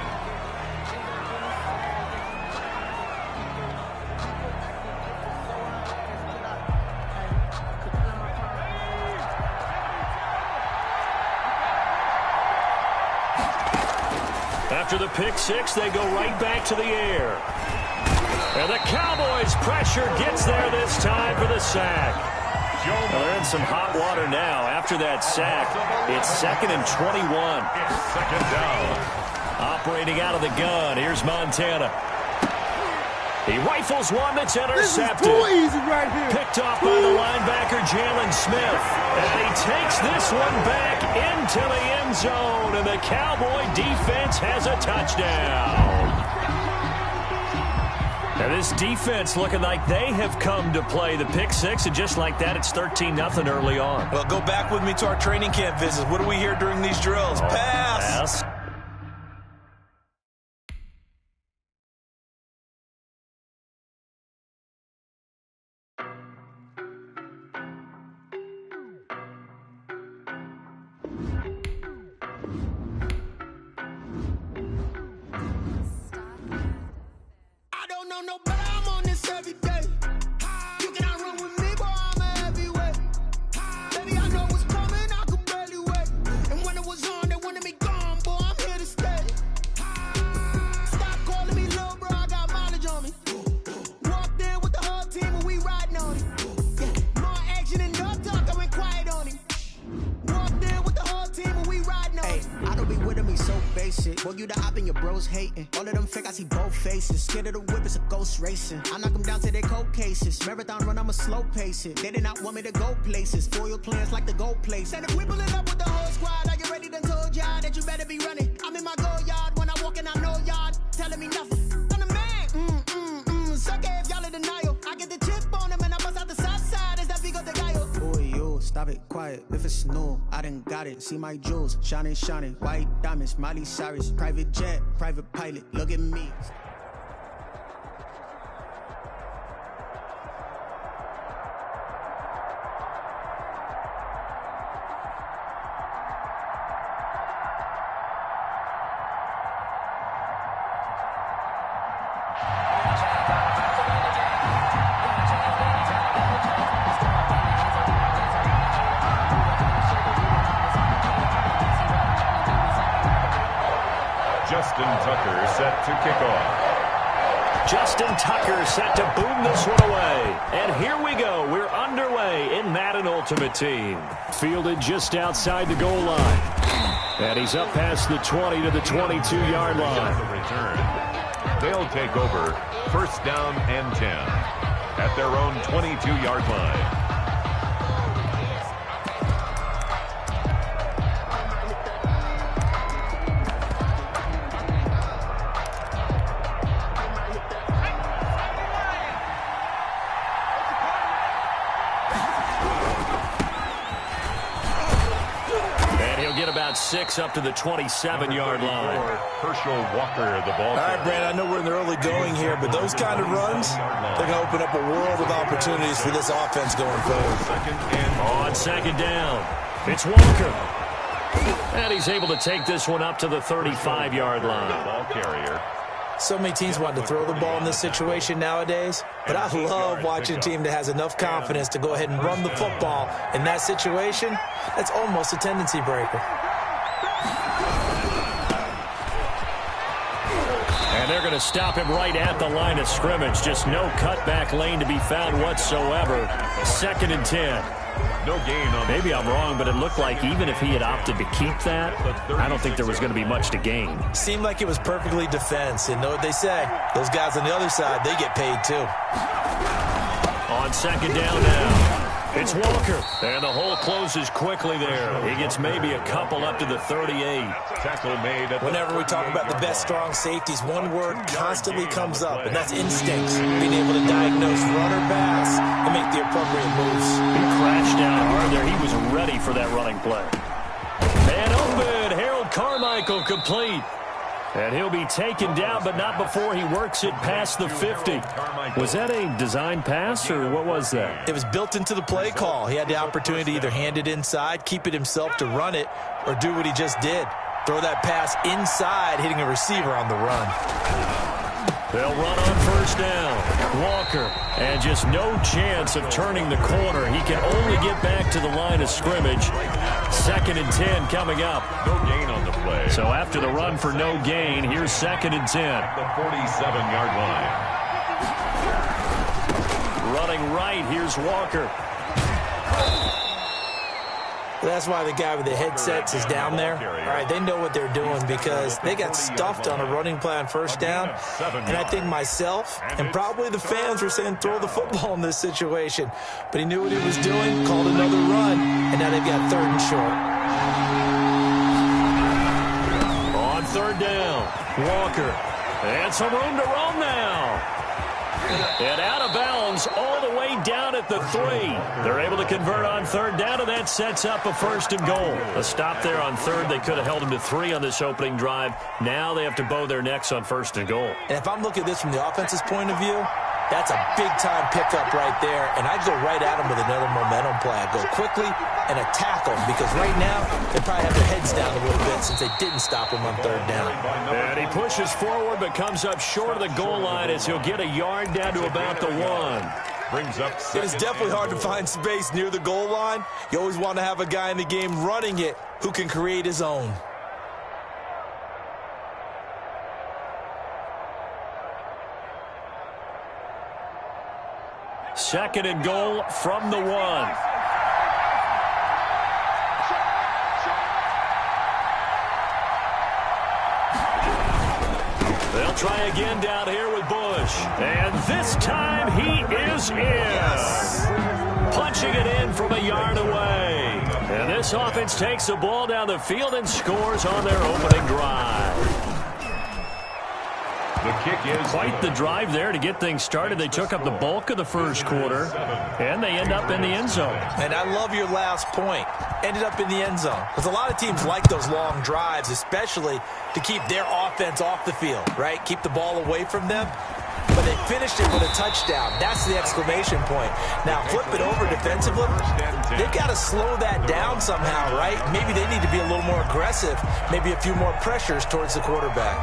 After the pick 6, they go right back to the air. And the Cowboys' pressure gets there this time for the sack. They're in some hot water now. After that sack, it's 2nd and 21. It's 2nd down. Operating out of the gun, here's Montana. He rifles one that's intercepted. This is too easy right here. Picked off by the linebacker, Jalen Smith. And he takes this one back into the end zone. And the Cowboy defense has a touchdown. And this defense looking like they have come to play the pick 6. And just like that, it's 13-0 early on. Well, go back with me to our training camp visits. What do we hear during these drills? Pass. No, but I'm on this every day. You cannot run with me, boy, I'm a heavyweight. Baby, I know what's coming, I could barely wait. And when it was on, they wanted me gone, boy, I'm here to stay. Stop calling me little bro, I got mileage on me. Walked in with the whole team and we riding on it. Yeah, more action and no talk, I went quiet on him. Walked in with the whole team and we riding on it. I don't be with him, he's so basic. Boy, you the op and your bros hating. All of them fake, I see both faces. Scared of the whip, it's a ghost racing. I knock them down to their cold cases. Marathon run, I'ma slow pace it. They did not want me to go places. Foil plans like the gold place. And if we pulling up with the whole squad, I get ready to told y'all that you better be running. I'm in my go yard when I walk in, I know y'all telling me nothing. I'm the man, suck it if y'all in denial. I get the chip on them and I bust out the south side. Is that big of the guy? Boy, yo, stop it, quiet. If it's new, I done got it. See my jewels, shining, shining. White diamonds, Miley Cyrus. Private jet, private pilot. Look at me. Justin Tucker set to kick off. Justin Tucker set to boom this one away. And here we go. We're underway in Madden Ultimate Team. Fielded just outside the goal line. And he's up past the 20 to the 22-yard line. The return. They'll take over 1st down and 10 at their own 22-yard line. About 6 up to the 27-yard line. Herschel Walker, the ball. All right, Brad, I know we're in the early going here, but those kind of runs, they're going to open up a world of opportunities for this offense going forward. On 2nd down, it's Walker. And he's able to take this one up to the 35-yard line. Ball carrier. So many teams want to throw the ball in this situation nowadays, but I love watching a team that has enough confidence to go ahead and run the football in that situation. That's almost a tendency breaker. And they're they're going to stop him right at the line of scrimmage. Just no cutback lane to be found whatsoever. 2nd and 10. No gain on. Maybe I'm wrong, but it looked like even if he had opted to keep that, I don't think there was going to be much to gain. Seemed like it was perfectly defense. And know what they say? Those guys on the other side, they get paid too. On 2nd down now. It's Walker, and the hole closes quickly there. He gets maybe a couple up to the 38. Tackle made. Whenever we talk about the best strong safeties, one word constantly comes up, and that's instincts. Being able to diagnose run or pass and make the appropriate moves. He crashed down hard there. He was ready for that running play. And open, Harold Carmichael complete. And he'll be taken down, but not before he works it past the 50. Was that a design pass, or what was that? It was built into the play call. He had the opportunity to either hand it inside, keep it himself to run it, or do what he just did. Throw that pass inside, hitting a receiver on the run. They'll run on 1st down. Walker, and just no chance of turning the corner. He can only get back to the line of scrimmage. 2nd and 10 coming up. No gain on the play. So after the run for no gain, here's 2nd and 10. The 47-yard line. Running right, here's Walker. That's why the guy with the headsets is down there. All right, they know what they're doing because they got stuffed on a running play on 1st down. And I think myself and probably the fans were saying throw the football in this situation. But he knew what he was doing, called another run, and now they've got 3rd and short. On 3rd down, Walker. And some room to roam now. And out of bounds all the way down at the 3. They're able to convert on 3rd down, and that sets up a 1st and goal. A stop there on 3rd. They could have held them to 3 on this opening drive. Now they have to bow their necks on 1st and goal. And if I'm looking at this from the offense's point of view, that's a big-time pickup right there. And I'd go right at him with another momentum play. I'd go quickly and attack him because right now they probably have their heads down a little bit since they didn't stop him on 3rd down. And he pushes forward but comes up short of the goal line as he'll get a yard down to about the 1. Brings up. It is definitely hard to find space near the goal line. You always want to have a guy in the game running it who can create his own. Second and goal from the 1. They'll try again down here with Bush. And this time he is in. Yes. Punching it in from a yard away. And this offense takes the ball down the field and scores on their opening drive. The kick is quite the drive there to get things started. They took up the bulk of the 1st quarter, and they end up in the end zone. And I love your last point. Ended up in the end zone. Because a lot of teams like those long drives, especially to keep their offense off the field, right? Keep the ball away from them. But they finished it with a touchdown. That's the exclamation point. Now, flip it over defensively. They've got to slow that down somehow, right? Maybe they need to be a little more aggressive. Maybe a few more pressures towards the quarterback.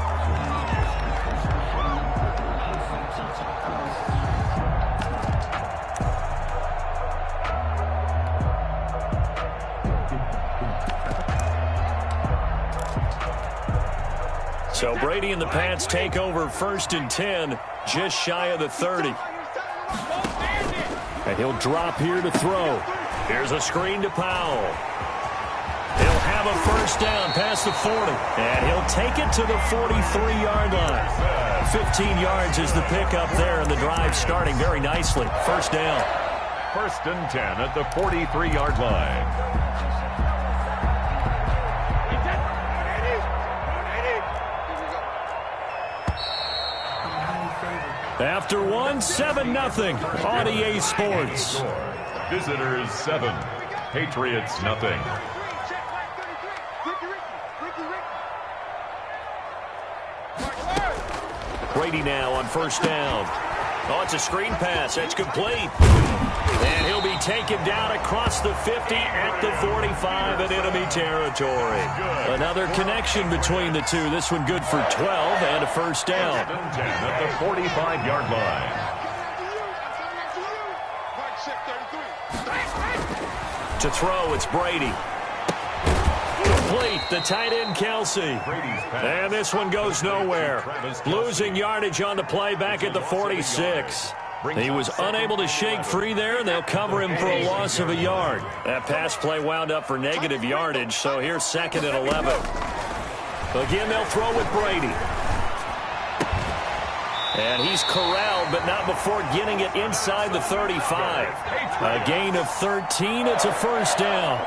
So Brady and the Pats take over 1st and 10, just shy of the 30. And he'll drop here to throw. Here's a screen to Powell. He'll have a 1st down past the 40. And he'll take it to the 43-yard line. 15 yards is the pickup there, and the drive starting very nicely. 1st down. 1st and 10 at the 43-yard line. After 1, 7-0 on EA Sports. Visitors 7, Patriots nothing. Brady now on 1st down. Oh, it's a screen pass. That's complete. And he'll be taken down across the 50 at the 45 in enemy territory. Another connection between the two. This one good for 12 and a 1st down. 10 at the 45-yard line. To throw, it's Brady. Incomplete. The tight end, Kelsey. And this one goes nowhere. Losing yardage on the play back at the 46. He was unable to shake free there, and they'll cover him for a loss of a yard. That pass play wound up for negative yardage, so here's 2nd and 11. Again, they'll throw with Brady. And he's corralled, but not before getting it inside the 35. A gain of 13. It's a first down.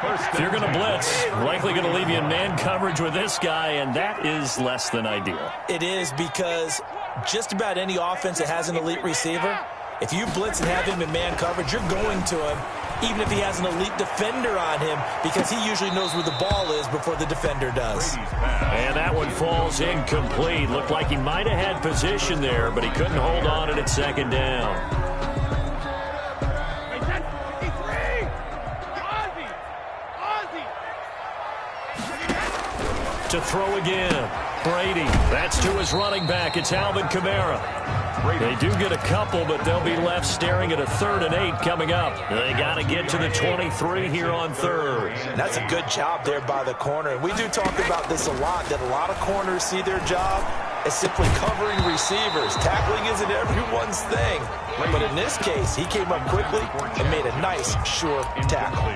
If you're going to blitz, likely going to leave you in man coverage with this guy, and that is less than ideal. It is, because just about any offense that has an elite receiver, if you blitz and have him in man coverage, you're going to him, even if he has an elite defender on him, because he usually knows where the ball is before the defender does. And that one falls incomplete. Looked like he might have had position there, but he couldn't hold on it at 2nd down. To throw again. Brady. That's to his running back. It's Alvin Kamara. They do get a couple, but they'll be left staring at a 3rd and 8 coming up. They got to get to the 23 here on 3rd. That's a good job there by the corner. And we do talk about this a lot, that a lot of corners see their job as simply covering receivers. Tackling isn't everyone's thing. But in this case, he came up quickly and made a nice, sure tackle.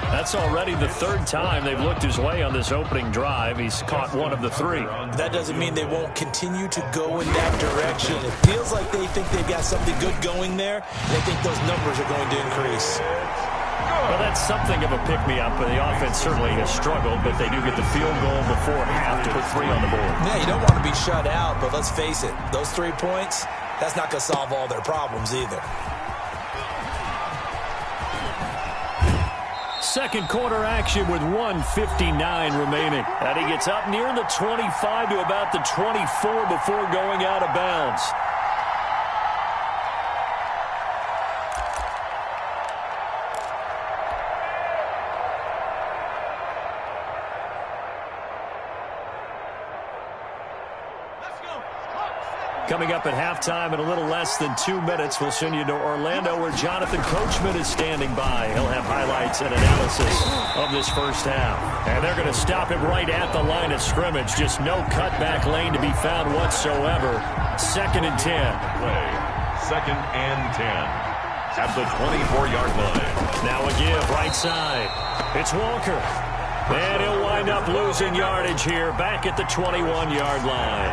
That's already the 3rd time they've looked his way on this opening drive. He's caught one of the 3. That doesn't mean they won't continue to go in that direction. It feels like they think they've got something good going there. They think those numbers are going to increase. Well, that's something of a pick-me-up. The offense certainly has struggled, but they do get the field goal before half to put 3 on the board. Yeah, you don't want to be shut out, but let's face it, those 3 points, that's not going to solve all their problems either. Second quarter action with 1:59 remaining. And he gets up near the 25 to about the 24 before going out of bounds. Coming up at halftime in a little less than 2 minutes, we'll send you to Orlando where Jonathan Coachman is standing by. He'll have highlights and analysis of this first half. And they're going to stop him right at the line of scrimmage. Just no cutback lane to be found whatsoever. 2nd and 10. Play. 2nd and 10. At the 24-yard line. Now a give right side. It's Walker. And he'll wind up losing yardage here back at the 21-yard line.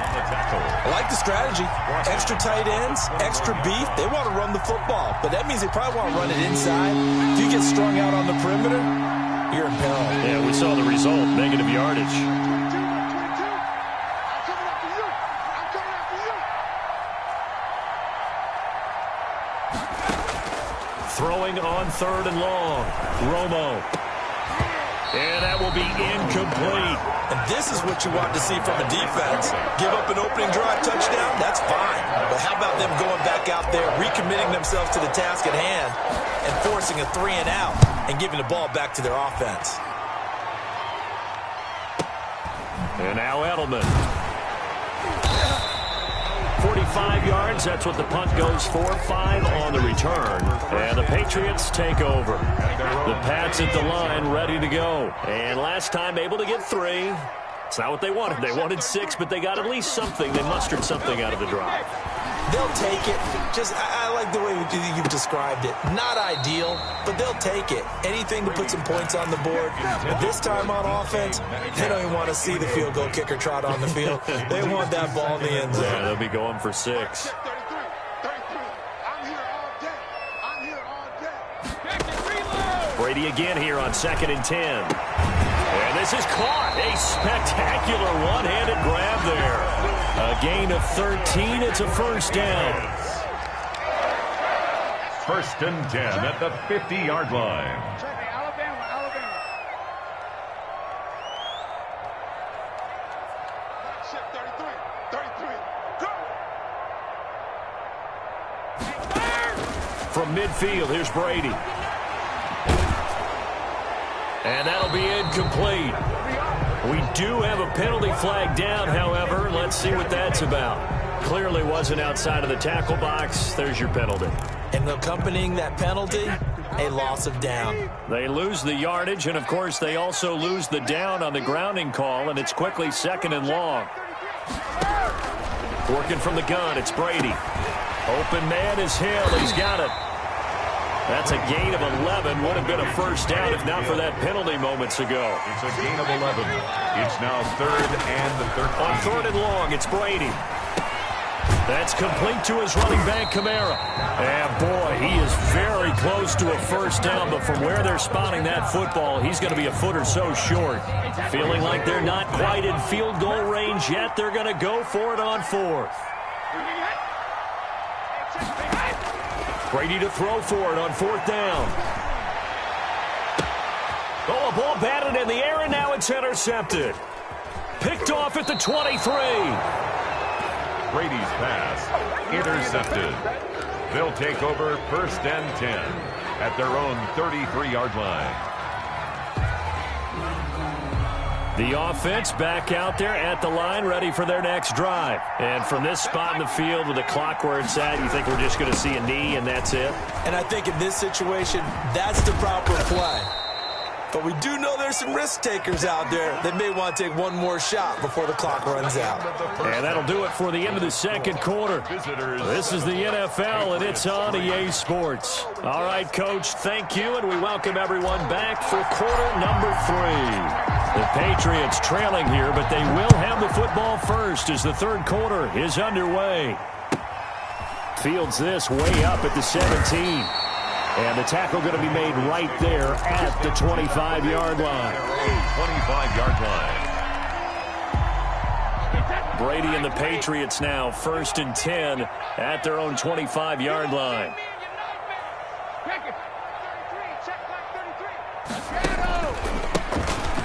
I like the strategy. Extra tight ends, extra beef. They want to run the football, but that means they probably want to run it inside. If you get strung out on the perimeter, you're in peril. Yeah, we saw the result, negative yardage. Throwing on 3rd and long. Romo. And that will be incomplete. And this is what you want to see from a defense. Give up an opening drive touchdown, that's fine. But how about them going back out there, recommitting themselves to the task at hand, and forcing a 3 and out, and giving the ball back to their offense. And now Edelman. 45 yards, that's what the punt goes for. 5 on the return. And the Patriots take over. The Pats at the line, ready to go. And last time able to get 3. It's not what they wanted. They wanted 6, but they got at least something. They mustered something out of the drive. They'll take it. I like the way you've described it. Not ideal, but they'll take it. Anything to put some points on the board. But this time on offense, they don't even want to see the field goal kicker trot on the field. They want that ball in the end zone. Yeah, they'll be going for 6. Brady again here on 2nd and 10. And this is caught. A spectacular one-handed grab there. A gain of 13. It's a first down. 1st and 10 at the 50-yard line. From midfield, here's Brady. And that'll be incomplete. We do have a penalty flag down, however. Let's see what that's about. Clearly wasn't outside of the tackle box. There's your penalty. And accompanying that penalty, a loss of down. They lose the yardage, and, of course, they also lose the down on the grounding call, and it's quickly 2nd and long. Working from the gun, it's Brady. Open man is Hill. He's got it. That's a gain of 11. Would have been a first down if not for that penalty moments ago. It's a gain of 11. It's now 3rd and 13. On 3rd and long, it's Brady. That's complete to his running back, Kamara. And, boy, he is very close to a first down, but from where they're spotting that football, he's going to be a foot or so short. Feeling like they're not quite in field goal range yet, they're going to go for it on 4th. Brady to throw for it on 4th down. Oh, a ball batted in the air, and now it's intercepted. Picked off at the 23. Brady's pass intercepted. They'll take over 1st and 10 at their own 33-yard line. The offense back out there at the line, ready for their next drive. And from this spot in the field with the clock where it's at, you think we're just going to see a knee and that's it? And I think in this situation, that's the proper play. But we do know there's some risk takers out there that may want to take one more shot before the clock runs out. And that'll do it for the end of the 2nd quarter. This is the NFL, and it's on EA Sports. All right, Coach, thank you, and we welcome everyone back for quarter number 3. The Patriots trailing here, but they will have the football first as the 3rd quarter is underway. Fields this way up at the 17. And the tackle going to be made right there at the 25-yard line. 25-yard line. Brady and the Patriots now 1st and 10 at their own 25-yard line.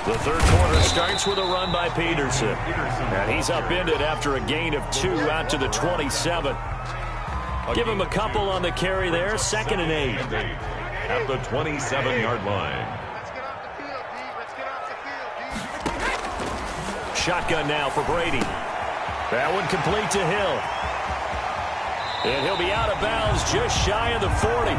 The 3rd quarter starts with a run by Peterson. And he's upended after a gain of 2 out to the 27. Give him a couple on the carry there. 2nd and 8. At the 27-yard line. Shotgun now for Brady. That one complete to Hill. And he'll be out of bounds just shy of the 40.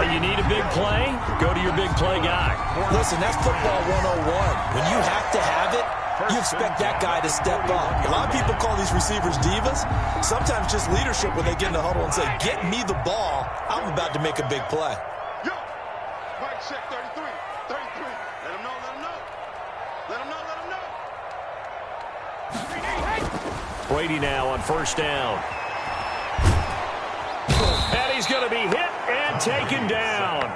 But you need a big play? Go to your big play guy. Listen, that's football 101. When you have to have it, you expect that guy to step up. A lot of people call these receivers divas. Sometimes just leadership when they get in the huddle and say, get me the ball. I'm about to make a big play. Yo, Mike check 33. 33. Let him know, let him know. Let him know, let him know. Brady now on 1st down. And he's going to be hit and taken down.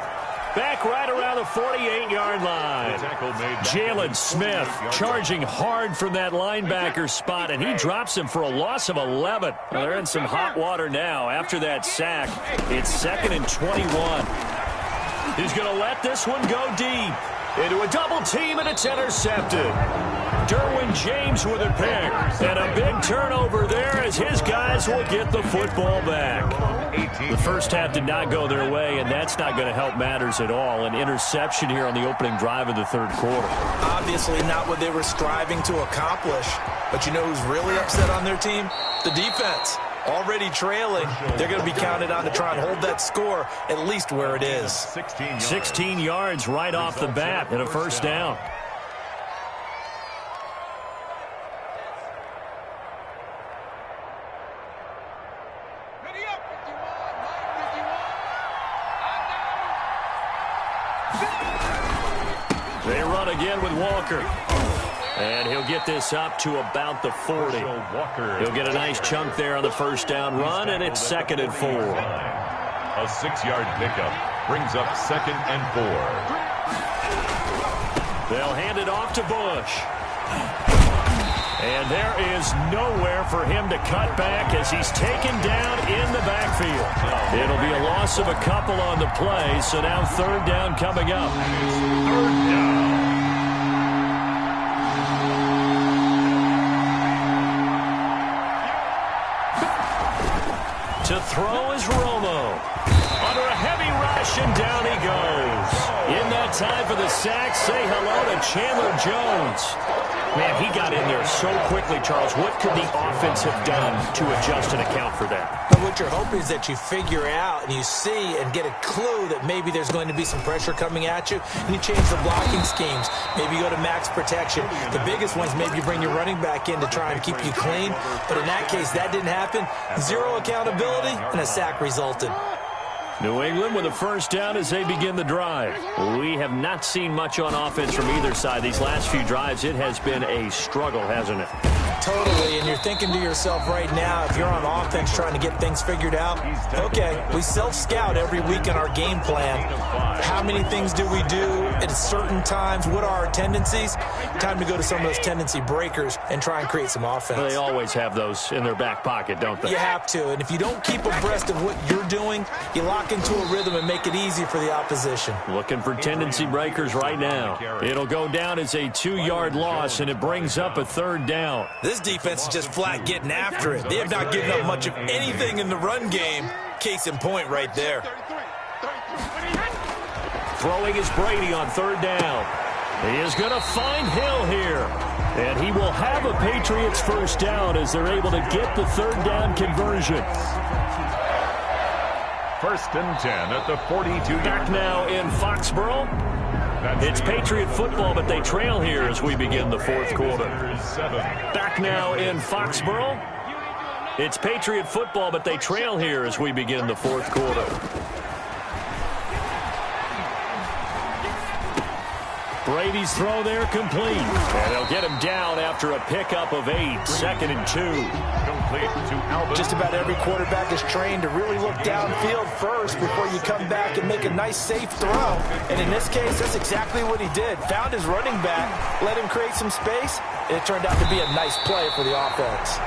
Back right around the 48-yard line. Jalen Smith charging hard from that linebacker spot, and he drops him for a loss of 11. Well, they're in some hot water now after that sack. It's 2nd and 21. He's going to let this one go deep. Into a double team, and it's intercepted. Derwin James with a pick. And a big turnover there as his guys will get the football back. The first half did not go their way, and that's not going to help matters at all. An interception here on the opening drive of the 3rd quarter. Obviously not what they were striving to accomplish. But you know who's really upset on their team? The defense. Already trailing. They're going to be counted on to try and hold that score at least where it is. 16 yards right off the bat and a first down. They run again with Walker. And he'll get this up to about the 40. He'll get a nice chunk there on the first down run, and it's 2nd and 4. A 6-yard pickup brings up 2nd and 4. They'll hand it off to Bush. And there is nowhere for him to cut back as he's taken down in the backfield. It'll be a loss of a couple on the play, so now 3rd down coming up. 3rd down. To throw is Romo. Under a heavy rush, and down he goes. In that time for the sack, say hello to Chandler Jones. Man, he got in there so quickly, Charles. What could the offense have done to adjust and account for that? But what you're hoping is that you figure out and you see and get a clue that maybe there's going to be some pressure coming at you, and you change the blocking schemes. Maybe you go to max protection. The biggest ones, maybe you bring your running back in to try and keep you clean. But in that case, that didn't happen. Zero accountability, and a sack resulted. New England with a first down as they begin the drive. We have not seen much on offense from either side. These last few drives, it has been a struggle, hasn't it? Totally, and you're thinking to yourself right now, if you're on offense trying to get things figured out, okay, we self-scout every week in our game plan. How many things do we do at certain times? What are our tendencies? Time to go to some of those tendency breakers and try and create some offense. They always have those in their back pocket, don't they? You have to, and if you don't keep abreast of what you're doing, you lock into a rhythm and make it easy for the opposition. Looking for tendency breakers right now. It'll go down as a 2-yard loss, and it brings up a third down. This defense is just flat getting after it. They have not given up much of anything in the run game. Case in point right there. Throwing is Brady on third down. He is going to find Hill here. And he will have a Patriots first down as they're able to get the third down conversion. First and 10 at the 42. Back now in Foxborough. It's Patriot football, but they trail here as we begin the fourth quarter. Back now in Foxborough. It's Patriot football, but they trail here as we begin the fourth quarter. Brady's throw there complete. And they'll get him down after a pickup of 8. 2nd and 2. Complete to Alvin. Just about every quarterback is trained to really look downfield first before you come back and make a nice, safe throw. And in this case, that's exactly what he did. Found his running back, let him create some space, and it turned out to be a nice play for the offense.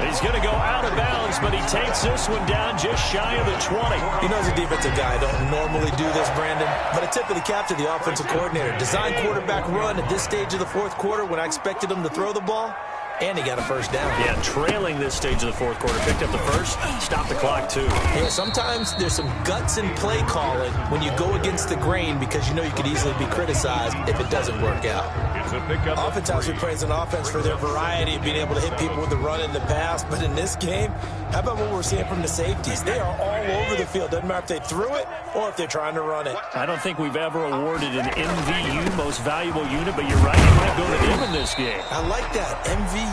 He's going to go out of bounds, but he takes this one down just shy of the 20. You know, as a defensive guy, I don't normally do this, Brandon, but a tip of the cap to the offensive coordinator. Design quarterback run at this stage of the fourth quarter when I expected him to throw the ball, and he got a first down. Yeah, trailing this stage of the fourth quarter. Picked up the first, stopped the clock, too. Yeah, sometimes there's some guts in play calling when you go against the grain because you know you could easily be criticized if it doesn't work out. Oftentimes we praise an offense for their variety of being able to hit people with the run and the pass, but in this game, how about what we're seeing from the safeties? They are all over the field. Doesn't matter if they threw it or if they're trying to run it. I don't think we've ever awarded an MVU, most valuable unit, but you're right, you might go to them in this game. I like that, MVU.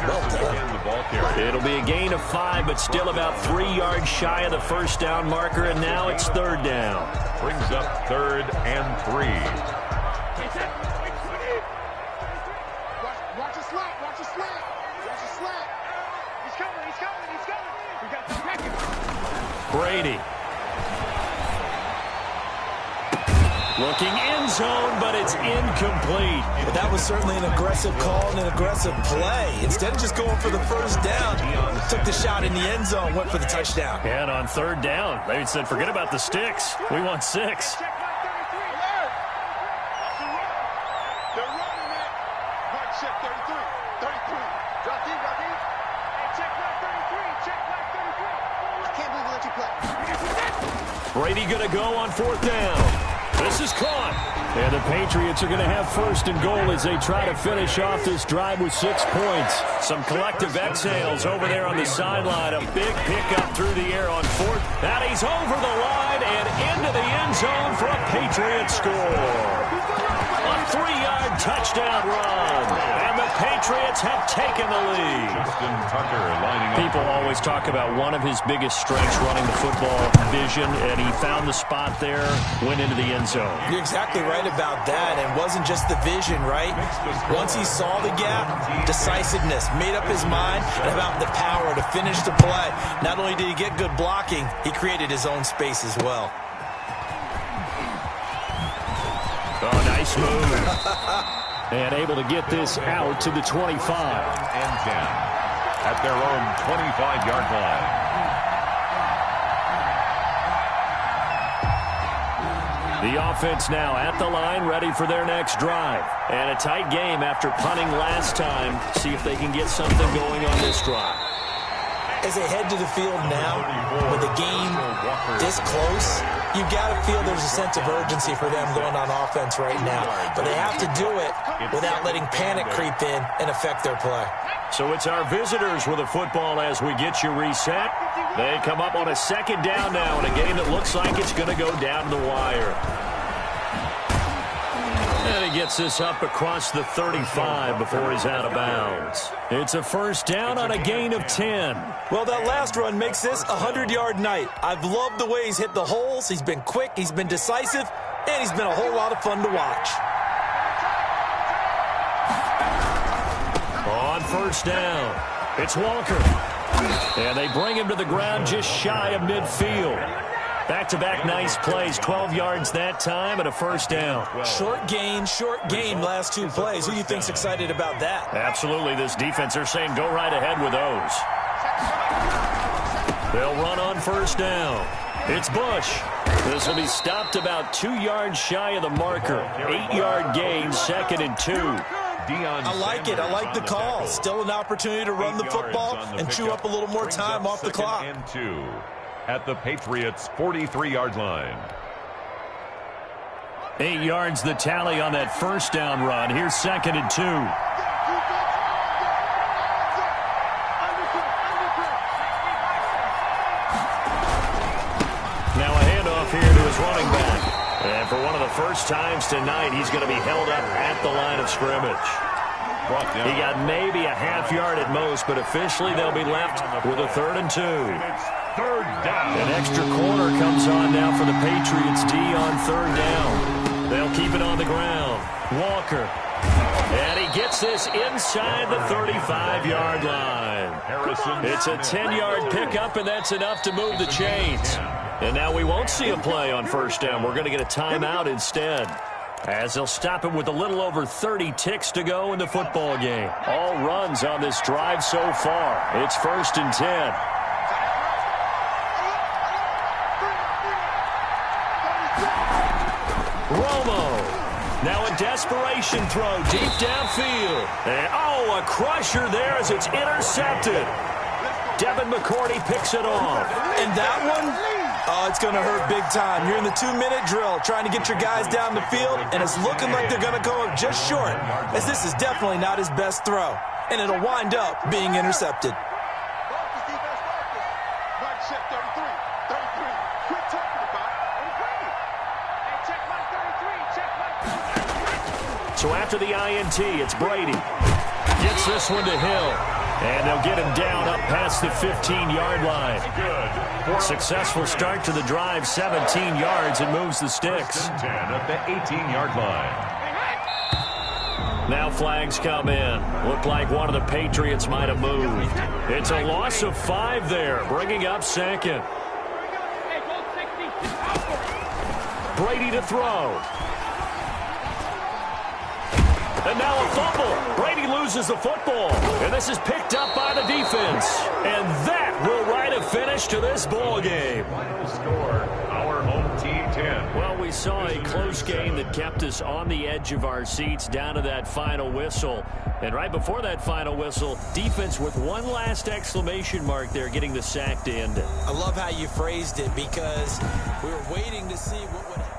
Well done. It'll be a gain of 5, but still about 3 yards shy of the first down marker, and now it's third down. Brings up 3rd and 3. Watch a slap. Watch a slap. Watch a slap. He's coming. He's coming. He's coming. We got the package. Brady. Looking end zone, but it's incomplete. But that was certainly an aggressive call and an aggressive play. Instead of just going for the first down, took the shot in the end zone, went for the touchdown. And on third down, they said, forget about the sticks. We want 6. Check back 33. Alert. They're running it. Right check 33. 33. Drop deep. Drop deep. Hey, check back 33. Check back 33. I can't believe we let you play. Brady going to go on fourth down. This is caught. And the Patriots are going to have first and goal as they try to finish off this drive with 6 points. Some collective exhales over there on the sideline. A big pickup through the air on fourth. And he's over the line and into the end zone for a Patriots score. A 3-yard touchdown run. And the Patriots have taken the lead. Justin Tucker lining up. People always talk about one of his biggest strengths running the football, vision, and he found the spot there, went into the end zone. You're exactly right about that, and it wasn't just the vision, right? Once he saw the gap, decisiveness, made up his mind, and about the power to finish the play. Not only did he get good blocking, he created his own space as well. Oh, nice move. And able to get this out to the 25. And 10 at their own 25-yard line. The offense now at the line, ready for their next drive. And a tight game after punting last time. See if they can get something going on this drive. As they head to the field now, with the game this close, you got to feel there's a sense of urgency for them going on offense right now. But they have to do it without letting panic creep in and affect their play. So it's our visitors with the football as we get you reset. They come up on a second down now in a game that looks like it's going to go down to the wire. And he gets this up across the 35 before he's out of bounds. It's a first down on a gain of 10. Well, that last run makes this a 100-yard night. I've loved the way he's hit the holes. He's been quick, he's been decisive, and he's been a whole lot of fun to watch. On first down, it's Walker. And they bring him to the ground just shy of midfield. Back-to-back nice plays, 12 yards that time and a first down. Short gain last two plays. Who do you think's excited about that? Absolutely, this defense, they're saying go right ahead with those. They'll run on first down. It's Bush. This will be stopped about 2 yards shy of the marker. 8-yard gain, 2nd and 2. I like it. I like the call. Still an opportunity to run the football and chew up a little more time off the clock. At the Patriots' 43-yard line. 8 yards the tally on that first down run. Here's 2nd and 2. Now a handoff here to his running back. And for one of the first times tonight, he's going to be held up at the line of scrimmage. He got maybe a half yard at most, but officially they'll be left with a 3rd and 2. Third down. An extra corner comes on now for the Patriots D on 3rd down. They'll keep it on the ground. Walker. And he gets this inside the 35-yard line. It's a 10-yard pickup, and that's enough to move the chains. And now we won't see a play on first down. We're going to get a timeout instead, as they'll stop it with a little over 30 ticks to go in the football game. All runs on this drive so far. It's 1st and 10. Romo. Now a desperation throw deep downfield. And, a crusher there as it's intercepted. Devin McCourty picks it off. And that one, it's going to hurt big time. You're in the 2-minute drill trying to get your guys down the field, and it's looking like they're going to go up just short, as this is definitely not his best throw. And it'll wind up being intercepted. So after the INT, it's Brady. Gets this one to Hill. And they'll get him down up past the 15-yard line. Successful start to the drive, 17 yards, and moves the sticks. 10 at the 18-yard line. Now flags come in. Looked like one of the Patriots might have moved. It's a loss of 5 there, bringing up 2nd. Brady to throw. And now a fumble. Brady loses the football. And this is picked up by the defense. And that will write a finish to this ball game. Final score, our home team 10. Well, we saw a close game that kept us on the edge of our seats down to that final whistle. And right before that final whistle, defense with one last exclamation mark there, getting the sack to end it. I love how you phrased it, because we were waiting to see what would happen.